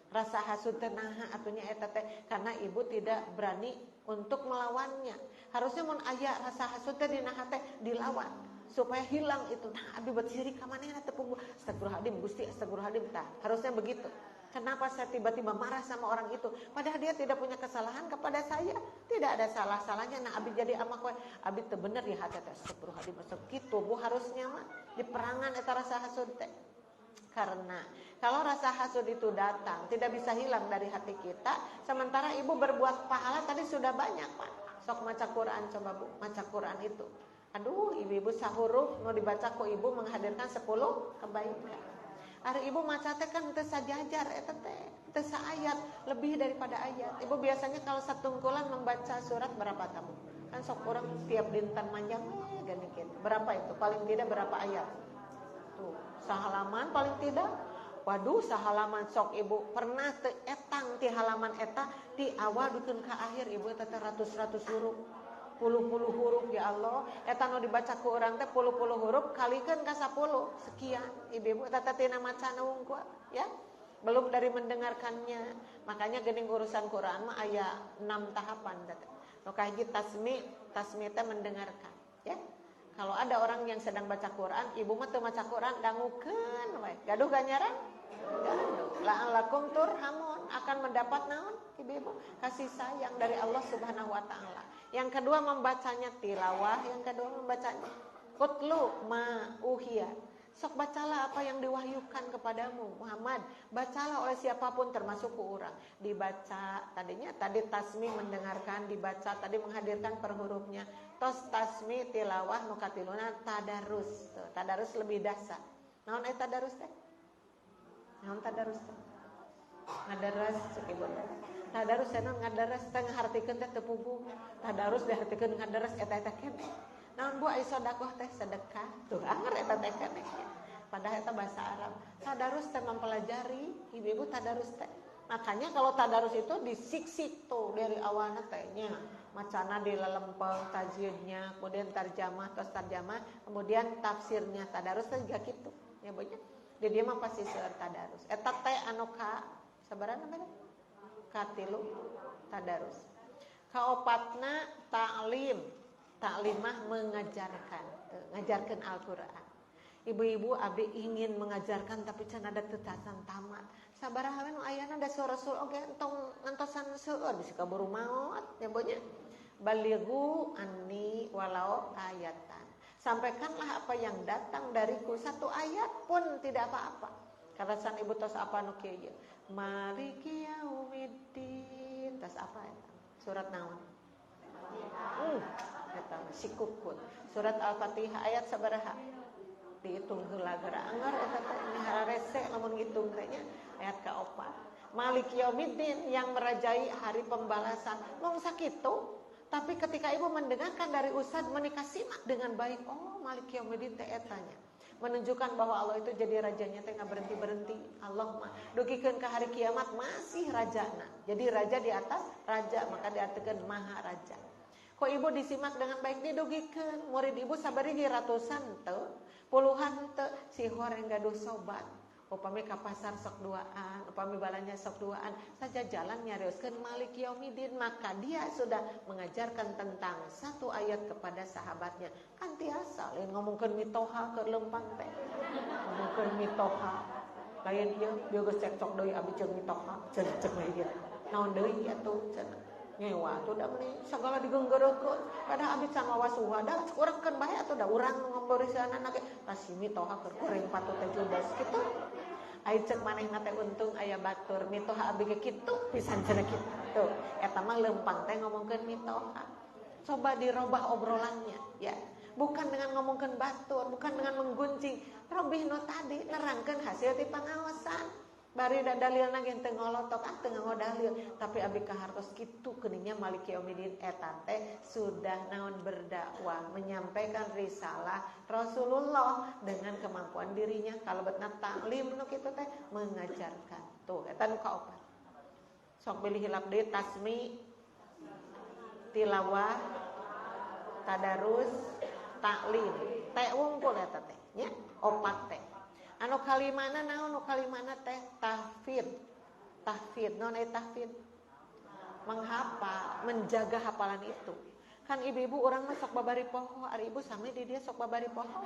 Rasa hasud teh naha atunya eta teh karena ibu tidak berani untuk melawannya. Harusnya mun aya rasa hasud teh dina hate dilawan supaya hilang itu. Nah, abi beutsiri ka manehna teh punggu. Astagfirullahaladzim, Gusti, astagfirullahaladzim tah. Harusnya begitu. Kenapa saya tiba-tiba marah sama orang itu? Padahal dia tidak punya kesalahan kepada saya. Tidak ada salah-salahnya. Nah, abi jadi ama kowe, abi teu bener di hati teh. Astagfirullahaladzim, kitu Bu harusnya mah di perangan eta rasa hasud teh. Karena kalau rasa hasud itu datang, tidak bisa hilang dari hati kita. Sementara ibu berbuat pahala tadi sudah banyak, Pak. Sok maca Quran coba Bu, maca Quran itu. Aduh, ibu-ibu sahuruf mau dibaca ku ibu menghadirkan 10 kebaikan. Ari ibu maca teh kan teu sajajar eta teh, teu saayat, lebih daripada ayat. Ibu biasanya kalau satungkulan membaca surat berapa kamu? Kan sok orang tiap dinten manjang gini gitu. Berapa itu? Paling tidak berapa ayat? Tuh, sahalaman paling tidak. Waduh, sahalaman sok ibu pernah teu etang ti halaman eta di awal dukeun ka akhir ibu teh ratus-ratus huruf. Puluh-puluh huruf ya Allah, eta nu dibaca ku urang teh puluh-puluh huruf kalikeun ka 10 sekian. Ibu eta tina macana wungkul ya. Belum dari mendengarkannya. Makanya geuning urusan Quran mah aya 6 tahapan teh. Nu kahiji tasmi teh mendengarkan ya. Kalau ada orang yang sedang baca Quran, ibu mah teu maca Quran dangukeun we. Gaduh ganyaran? Gaduh. La'allakum turhamun, akan mendapat naon? Ibu kasih sayang dari Allah Subhanahu wa taala. Yang kedua membacanya tilawah, yang kedua membacanya utlu ma uhiya. Sok bacalah apa yang diwahyukan kepadamu Muhammad. Bacalah oleh siapapun termasuk ku urang. Dibaca tadinya tadi tasmi mendengarkan, dibaca tadi menghadirkan per hurufnya. Tos tasmi tilawah nu katiluna tadarus. Tuh, tadarus lebih dasar. Naon eta tadarus teh? Naon tadarus teh? Ngadaras cek ibu teh. Tadarus cenah ngadaras teh ngahartikeun teh teu puguh. Tadarus dihartikeun ngadaras eta keneh. Naon Bu ai sedekah teh sedekah. Tuh anger eta teh keneh. Padahal eta bahasa Arab. Tadarus teh mempelajari, ibu-ibu tadarus teh. Makanya kalau tadarus itu disik-sik tuh dari awalnya tehnya. Macana dilalempeng tajwidnya, kemudian tarjamah, tos tarjamah, kemudian tafsirnya. Tadarus teh juga gitu. Ya Bu nya. Di dia mah pasti seueur tadarus. Eta teh anu ka sabaraha namanya? Katilu tadarus. Kaopatna ta'lim. Ta'limah mengajarkan, ngajarkan Al-Qur'an. Ibu-ibu abdi ingin mengajarkan tapi can ada tetasan tamat. Sabaraha we nu ayana da rasul oge entong ngantosan seueur bisa kaburu maot ya bonya. Balighu anni walau ayatan. Sampaikanlah apa yang datang dariku, satu ayat pun tidak apa-apa. Karena san ibu tos apa nu kieu? Maliki yaumiddin. Tas apa eta? Surat naon? Eta sikukun. Surat Al-Fatihah ayat sabaraha? Dihitung heula geura anger eta teh mihara rese lamun ngitung teh nya ayat ka-4. Maliki yaumiddin, yang merajai hari pembalasan. Mong sakitu, tapi ketika ibu mendengarkan dari ustaz menikah simak dengan baik. Oh, Maliki yaumiddin teh eta nya. menunjukkan bahwa Allah itu jadi rajanya teh nggak berhenti Allah mah dugikeun ka hari kiamat masih rajana, jadi raja di atas raja, maka diartikan maha raja. Kok ibu disimak dengan baik didugikeun murid ibu sabari ratusan teu puluhan teu si horeng gaduh sobat upami ka pasar sok duaan, upami balanya sok duaan, saja jalan nyarioskeun Malik Yaumidin, maka dia sudah mengajarkan tentang satu ayat kepada sahabatnya. Kan tiasa lain ngomongkeun mitoha keur lempang teh. Ngomongkeun mitoha. Lain ieu geus cekcok deui abi ceuk mitoha, ceuk ieu. Naon deui atuh cenah. Nyewa atuh da meuni sagala digeunggeureukkeun. Kada abi can wawasuha da urangkeun bae atuh da urang ngomborisianana ge kasih mitoha keur goreng patut teh judes kitu. Ai ceuk manehna teh untung aya batur mitoha abi ge kitu pisan cenah kitu. Eta mah leumpang teh ngomongkeun mitoha. Coba dirobah obrolannya ya. Bukan dengan ngomongkeun batur, bukan dengan menggunjing. Robih nu tadi nerangkeun hasil ti pangaosan. Bari da dalilna ge teu ngolotok teu ngodalil, tapi abi kahartos kitu keuninya Malik Yaumidin eta teh sudah naon berdakwah, menyampaikan risalah Rasulullah dengan kemampuan dirinya kalebetna taklim nu kitu teh mengajarkan. Tuh eta nu kaopat. Sok bilih hilap deui tasmi, tilawah, tadarus, taklim. Teh wungkul eta teh nya, opat teh. Anu kalimana naon anu kalimana teh tahfidz. Tahfidz naon aya tahfidz? Menghafal, menjaga hafalan itu. Kan ibu-ibu urang mah sok babari poho, ari ibu sami di dia sok babari poho.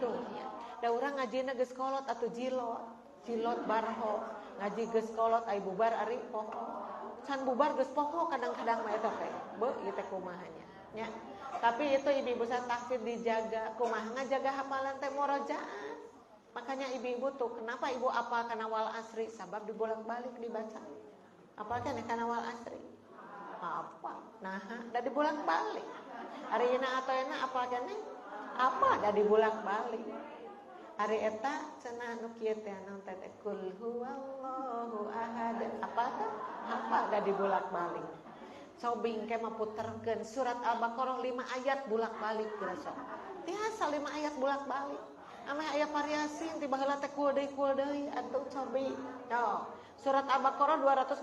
Tuh nya. Da urang ngajina geus kolot atuh jilot barho. Ngaji geus kolot ai bubar ari poho. Can bubar geus poho kadang-kadang mah eta teh. Beuh ieu teh kumaha nya. Nya. Tapi itu ibu-ibu san tahfidz dijaga, kumaha ngajaga hafalan teh murojaah. Makanya ibu-ibu tuh kenapa ibu apal kana wal asri sabab dibolak-balik dibaca. Apal kan kana wal asri? Apa? Nah, da dibolak-balik. Arina atoena apal kan? Apa da dibolak-balik. Ari eta cenah nu kieu teh naon teh kul huwallahu ahad. Apa teh? Apa da dibolak-balik. Cobing ke maputerkeun surat Al-Baqarah 5 ayat bolak-balik kira sok. Tiasa 5 ayat bolak-balik. Ameh aya variasi ti baheula teh kul deui atuh cobi. Yo, surat Al-Baqarah 286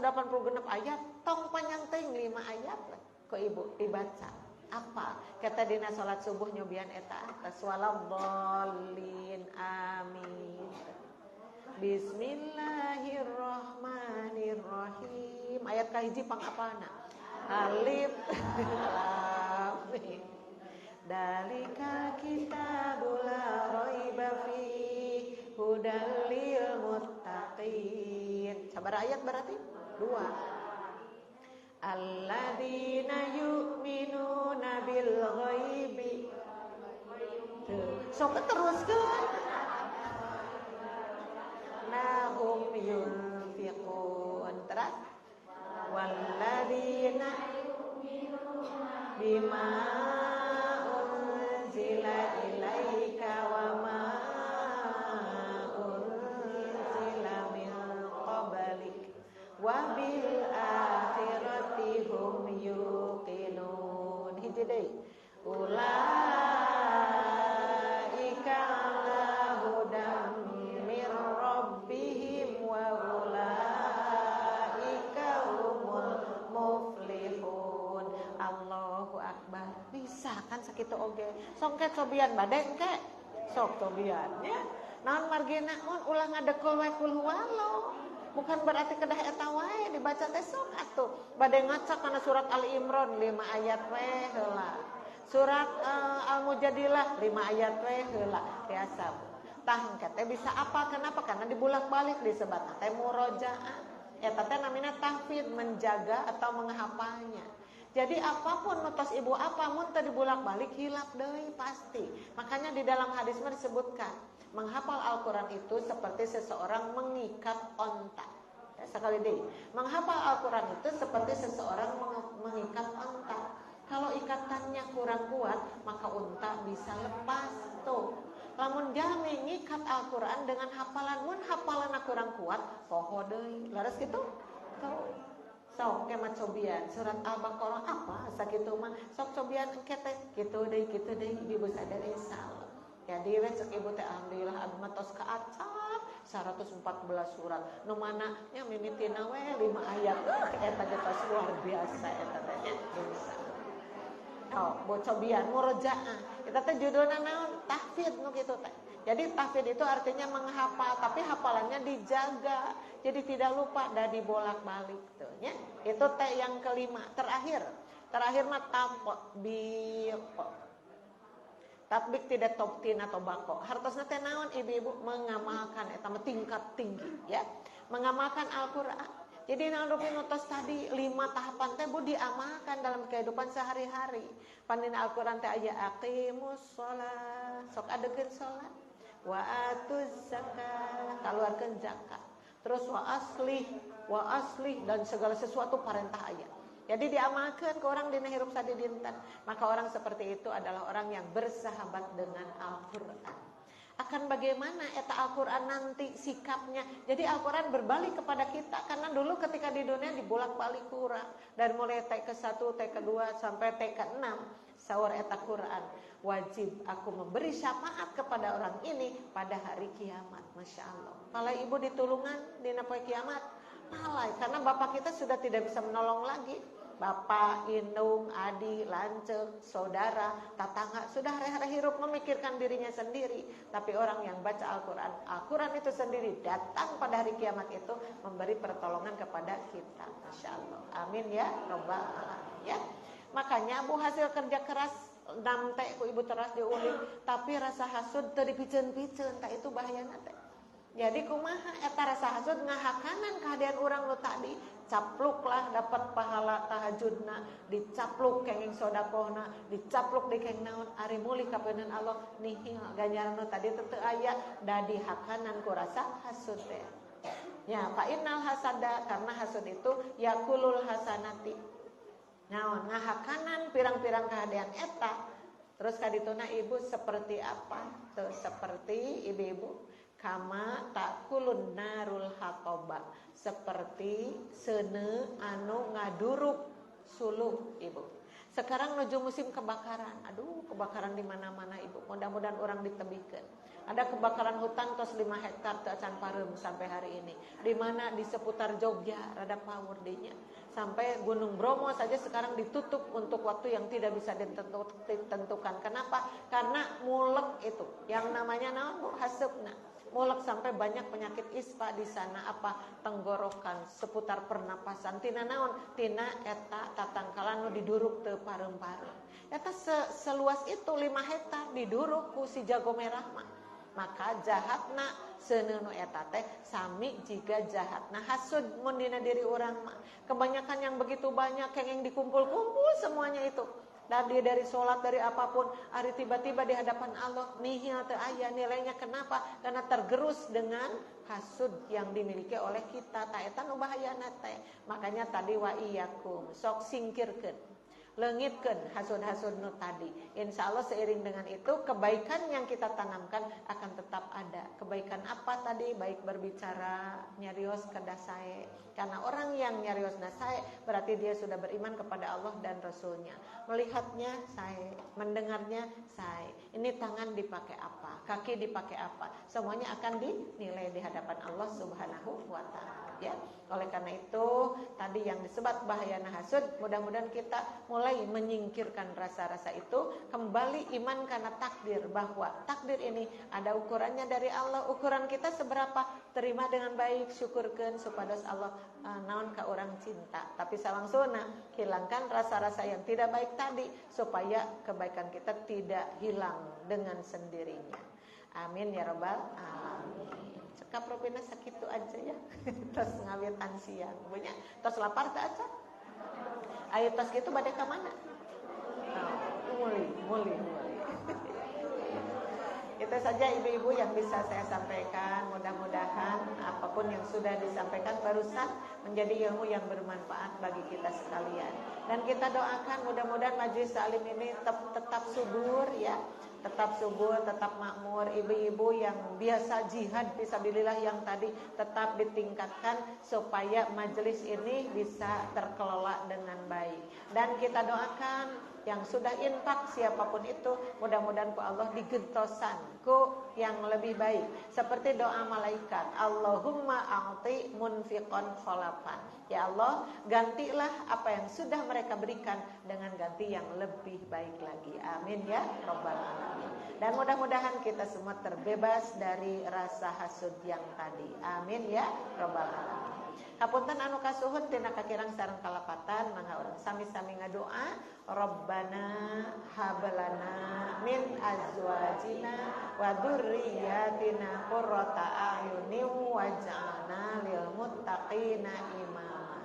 ayat, tong panjang teuing 5 ayat ku ibu dibaca. Apa? Kata dina salat subuh nyobian eta atas waladdallin amin. Bismillahirrahmanirrahim. Ayat kahiji pangapana? Alif lam mim. Dalika kitabul la raiba fi hudal lil muttaqin. Sabar ayat berarti? 2. Alladzina yu'minuna bil ghaibi. Sok teruskeun. Nahum yunfiqun. Terus walladzina yu'minuna bima unzila ilaika wa ma unzila min qablik wa bil akhirati hum yuqinun. Hiji deui. Ulaika ala hudam mir rabbihim wa ulaika humul muflihun. Allahu akbar. Bisa kan sakitu oge. Sok ke cobian bade engke. Sok cobian nya. Naon margina mun ulah ngadekul we kul huwallah. Bukan berarti kedah eta wae dibaca teh sok atuh. Bade ngaca kana surat Ali Imran 5 ayat we heula. Surat Al-Mujadilah 5 ayat we heula. Tiasa. Tah engke teh bisa apa? Kenapa? Karena dibulak-balik disebutna teh murojaah. Eta teh namina tahfidz, menjaga atau menghafalnya. Jadi apapun nutos ibu apa mun teu dibulak-balik hilap deui pasti. Makanya di dalam hadis disebutkan menghafal Al-Quran itu seperti seseorang mengikat onta. Ya, sekali deui. Menghafal Al-Quran itu seperti seseorang mengikat onta. Kalau ikatannya kurang kuat, maka unta bisa lepas tuh. Lamun jami ngikat Al-Quran dengan hafalan, mun hafalanna kurang kuat, poho deui. Laras kitu? Tuh. Sok ke mah cobian surat Al-Baqarah apa sakitu mah sok cobian engke teh kitu deui ibu sadar insyaallah Jadi cek ibu teh alhamdulillah abdi mah tos kaacak 114 surat. Nu mana nya mimitina we 5 ayat. Eta geus luar biasa eta teh nya. Oh, bocobian murojaah. Eta teh judulna naon? Tahfidz nu kitu teh. Jadi tahfidz itu artinya menghafal, tapi hafalannya dijaga. Jadi tidak lupa dan dibolak-balik tuh nya. Itu teh yang kelima, terakhir. Terakhir mah tatbik. Tatbik tidak toptin atau bako. Hartosna teh naon ibu-ibu mengamalkan eta mah tingkat tinggi ya. Mengamalkan Al-Qur'an. Jadi naldupi nutos tadi 5 tahapan teh bu diamalkan dalam kehidupan sehari-hari. Pandina Al-Qur'an teh aya aqimus shalah, sok adegeun salat. Wa atuz zakat, kaluarkeun zakat. Terus wa aslih dan segala sesuatu perintah aya. Jadi diamalkan ke orang dina hirup sadi dinten. Maka orang seperti itu adalah orang yang bersahabat dengan Al-Qur'an. Akan bagaimana eta Al-Quran nanti sikapnya. Jadi Al-Quran berbalik kepada kita. Karena dulu ketika di dunia dibolak-balik Quran. Dari mulai T ke-1, T ke-2 sampai T ke-6. Sawar eta Quran. Wajib aku memberi syafaat kepada orang ini pada hari kiamat. Masya Allah. Kalau ibu ditulungan di napoe kiamat. Malai. Karena bapak kita sudah tidak bisa menolong lagi. Bapak, indung, adi, lanceng, saudara, tetangga sudah reh-reh hirup memikirkan dirinya sendiri. Tapi orang yang baca Al-Quran, Al-Quran itu sendiri datang pada hari kiamat itu memberi pertolongan kepada kita. Masya Allah. Amin ya Rabbal alamin ya. Makanya bu hasil kerja keras namte ku ibu teras diuling, tapi rasa hasud teu dipicen-picen, tak itu bahayana teh. Jadi kumaha eta rasa hasud ngahakanan kehadian urang nu tadi, capluklah dapat pahala tahajudna, dicapluk kenging sodakohna, dicapluk di keng naon ari mulih ka peuneun Allah nihil ganjaran nu tadi teu aya da dihakanan ku rasa hasud teh. Ya, fa innal hasada karena hasud itu yakulul hasanati. Naon ngahakanan pirang-pirang kehadian eta. Terus kadituna ibu seperti apa? Tuh seperti ibu-ibu kama takulun narul hatoba, seperti sene anu ngaduruk suluh ibu. Sekarang menuju musim kebakaran. Aduh, kebakaran di mana-mana ibu. Mudah-mudahan orang ditebihkeun. Ada kebakaran hutan tos 5 hektar teu acan pareum sampai hari ini. Di mana di seputar Jogja rada pawur dinya. Sampai Gunung Bromo saja sekarang ditutup untuk waktu yang tidak bisa ditentukan. Kenapa? Karena mulek itu. Yang namanya naon Bu? Hasepna. Mulek sampai banyak penyakit ispa di sana, apa tenggorokan seputar pernapasan tina naon tina eta tatangkalan nu diduruk teu pareum-pareum. Eta seluas itu 5 hektar diduruk ku si jago merah mah. Maka jahatna seuneu nu eta teh sami jiga jahatna hasud mun dina diri urang mah. Kebanyakan yang begitu banyak kenging dikumpul-kumpul semuanya itu. Dari sholat, dari apapun, hari tiba-tiba di hadapan Allah nihil teu aya nilainya. Kenapa? Karena tergerus dengan hasud yang dimiliki oleh kita. Ta eta nu bahayana teh. Makanya tadi wa iyyakum sok singkirkeun, leungitkeun hasud-hasud nu tadi. Insyaallah seiring dengan itu kebaikan yang kita tanamkan akan tetap ada. Kebaikan apa tadi? Baik berbicara nyarios kedah sae. Karena orang yang nyariosna sae berarti dia sudah beriman kepada Allah dan Rasulnya. Melihatnya sae, mendengarnya sae. Ini tangan dipakai apa? Kaki dipakai apa? Semuanya akan dinilai di hadapan Allah Subhanahu wa taala, ya. Oleh karena itu, tadi yang disebut bahayana hasud, mudah-mudahan kita mulai menyingkirkan rasa-rasa itu, kembali iman karena takdir, bahwa takdir ini ada ukurannya dari Allah. Ukuran kita seberapa? Terima dengan baik, syukurkeun supados Allah naon ka urang cinta. Tapi salangsuna hilangkan rasa-rasa yang tidak baik tadi supaya kebaikan kita tidak hilang dengan sendirinya. Amin ya rabbal alamin. Kapropina sakitu aja ya. Tos ngawitan siang punya. Tos lapar teh aja. Ayo tos kitu bade ka mana? Muli. Itu saja ibu-ibu yang bisa saya sampaikan. Mudah-mudahan apapun yang sudah disampaikan barusan menjadi ilmu yang bermanfaat bagi kita sekalian. Dan kita doakan mudah-mudahan majelis taklim ini tetap subur ya. Tetap subur, tetap makmur. Ibu-ibu yang biasa jihad fisabilillah yang tadi tetap ditingkatkan supaya majelis ini bisa terkelola dengan baik. Dan kita doakan yang sudah infak siapapun itu, mudah-mudahan ku Allah digentosan ku yang lebih baik. Seperti doa malaikat, Allahumma a'ti munfiqan khalafan. Ya Allah, gantilah apa yang sudah mereka berikan dengan ganti yang lebih baik lagi. Amin ya rabbal alamin. Dan mudah-mudahan kita semua terbebas dari rasa hasud yang tadi. Amin ya rabbal alamin. Hapunten anu kasuhun tina kakirang sareng kalapatan mangga urang sami-sami ngadoa Rabbana hablana min azwajina wa dzurriyyatina qurrata a'yunin waj'alna lil muttaqina imama.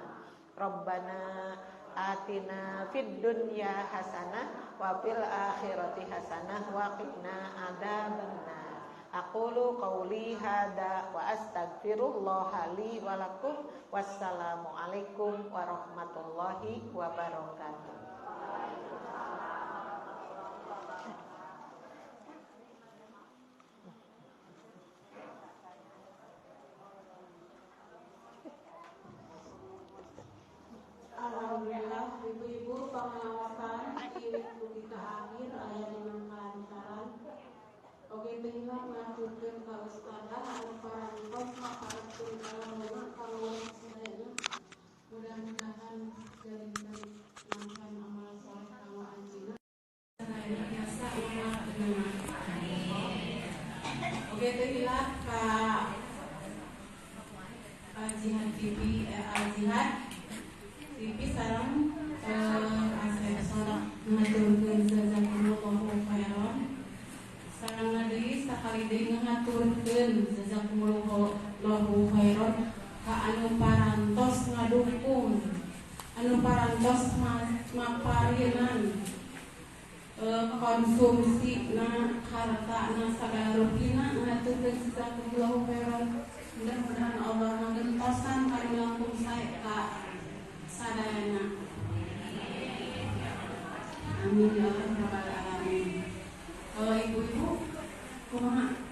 Rabbana atina fid dunya hasanah wa fil akhirati hasanah wa qina adzabannar. Aqulu qawli hada wa astaghfirullaha li wa lakum. Wassalamu alaikum warahmatullahi wabarakatuh. Alhamdulillah, ibu-ibu pengawasan ibu kita akhir ayat dengan kelancaran. Oke, tinggal mengaturkan ke ustadzah ada parantos makarapun kalau sebenarnya mudah-mudahan dari langkah amal soleh kamu anjina seraya biasa umat dengan. Oke, tinggal Kak Jihad TV Jihad TV sarang asesor ngaturkeun jazakumullahu khairan. Sareng deui sakali deui ngaturkeun jazakumullahu khairan ka anu parantos ngadukung, anu parantos maparinan konsumsina hartana sagala rupina ngaturkeun jazakumullahu khairan. Mudah-mudahan Allah ngagentosan kanu langkung sae ka sadayana. Amin ya rabbal alamin. Ibu-ibu kumaha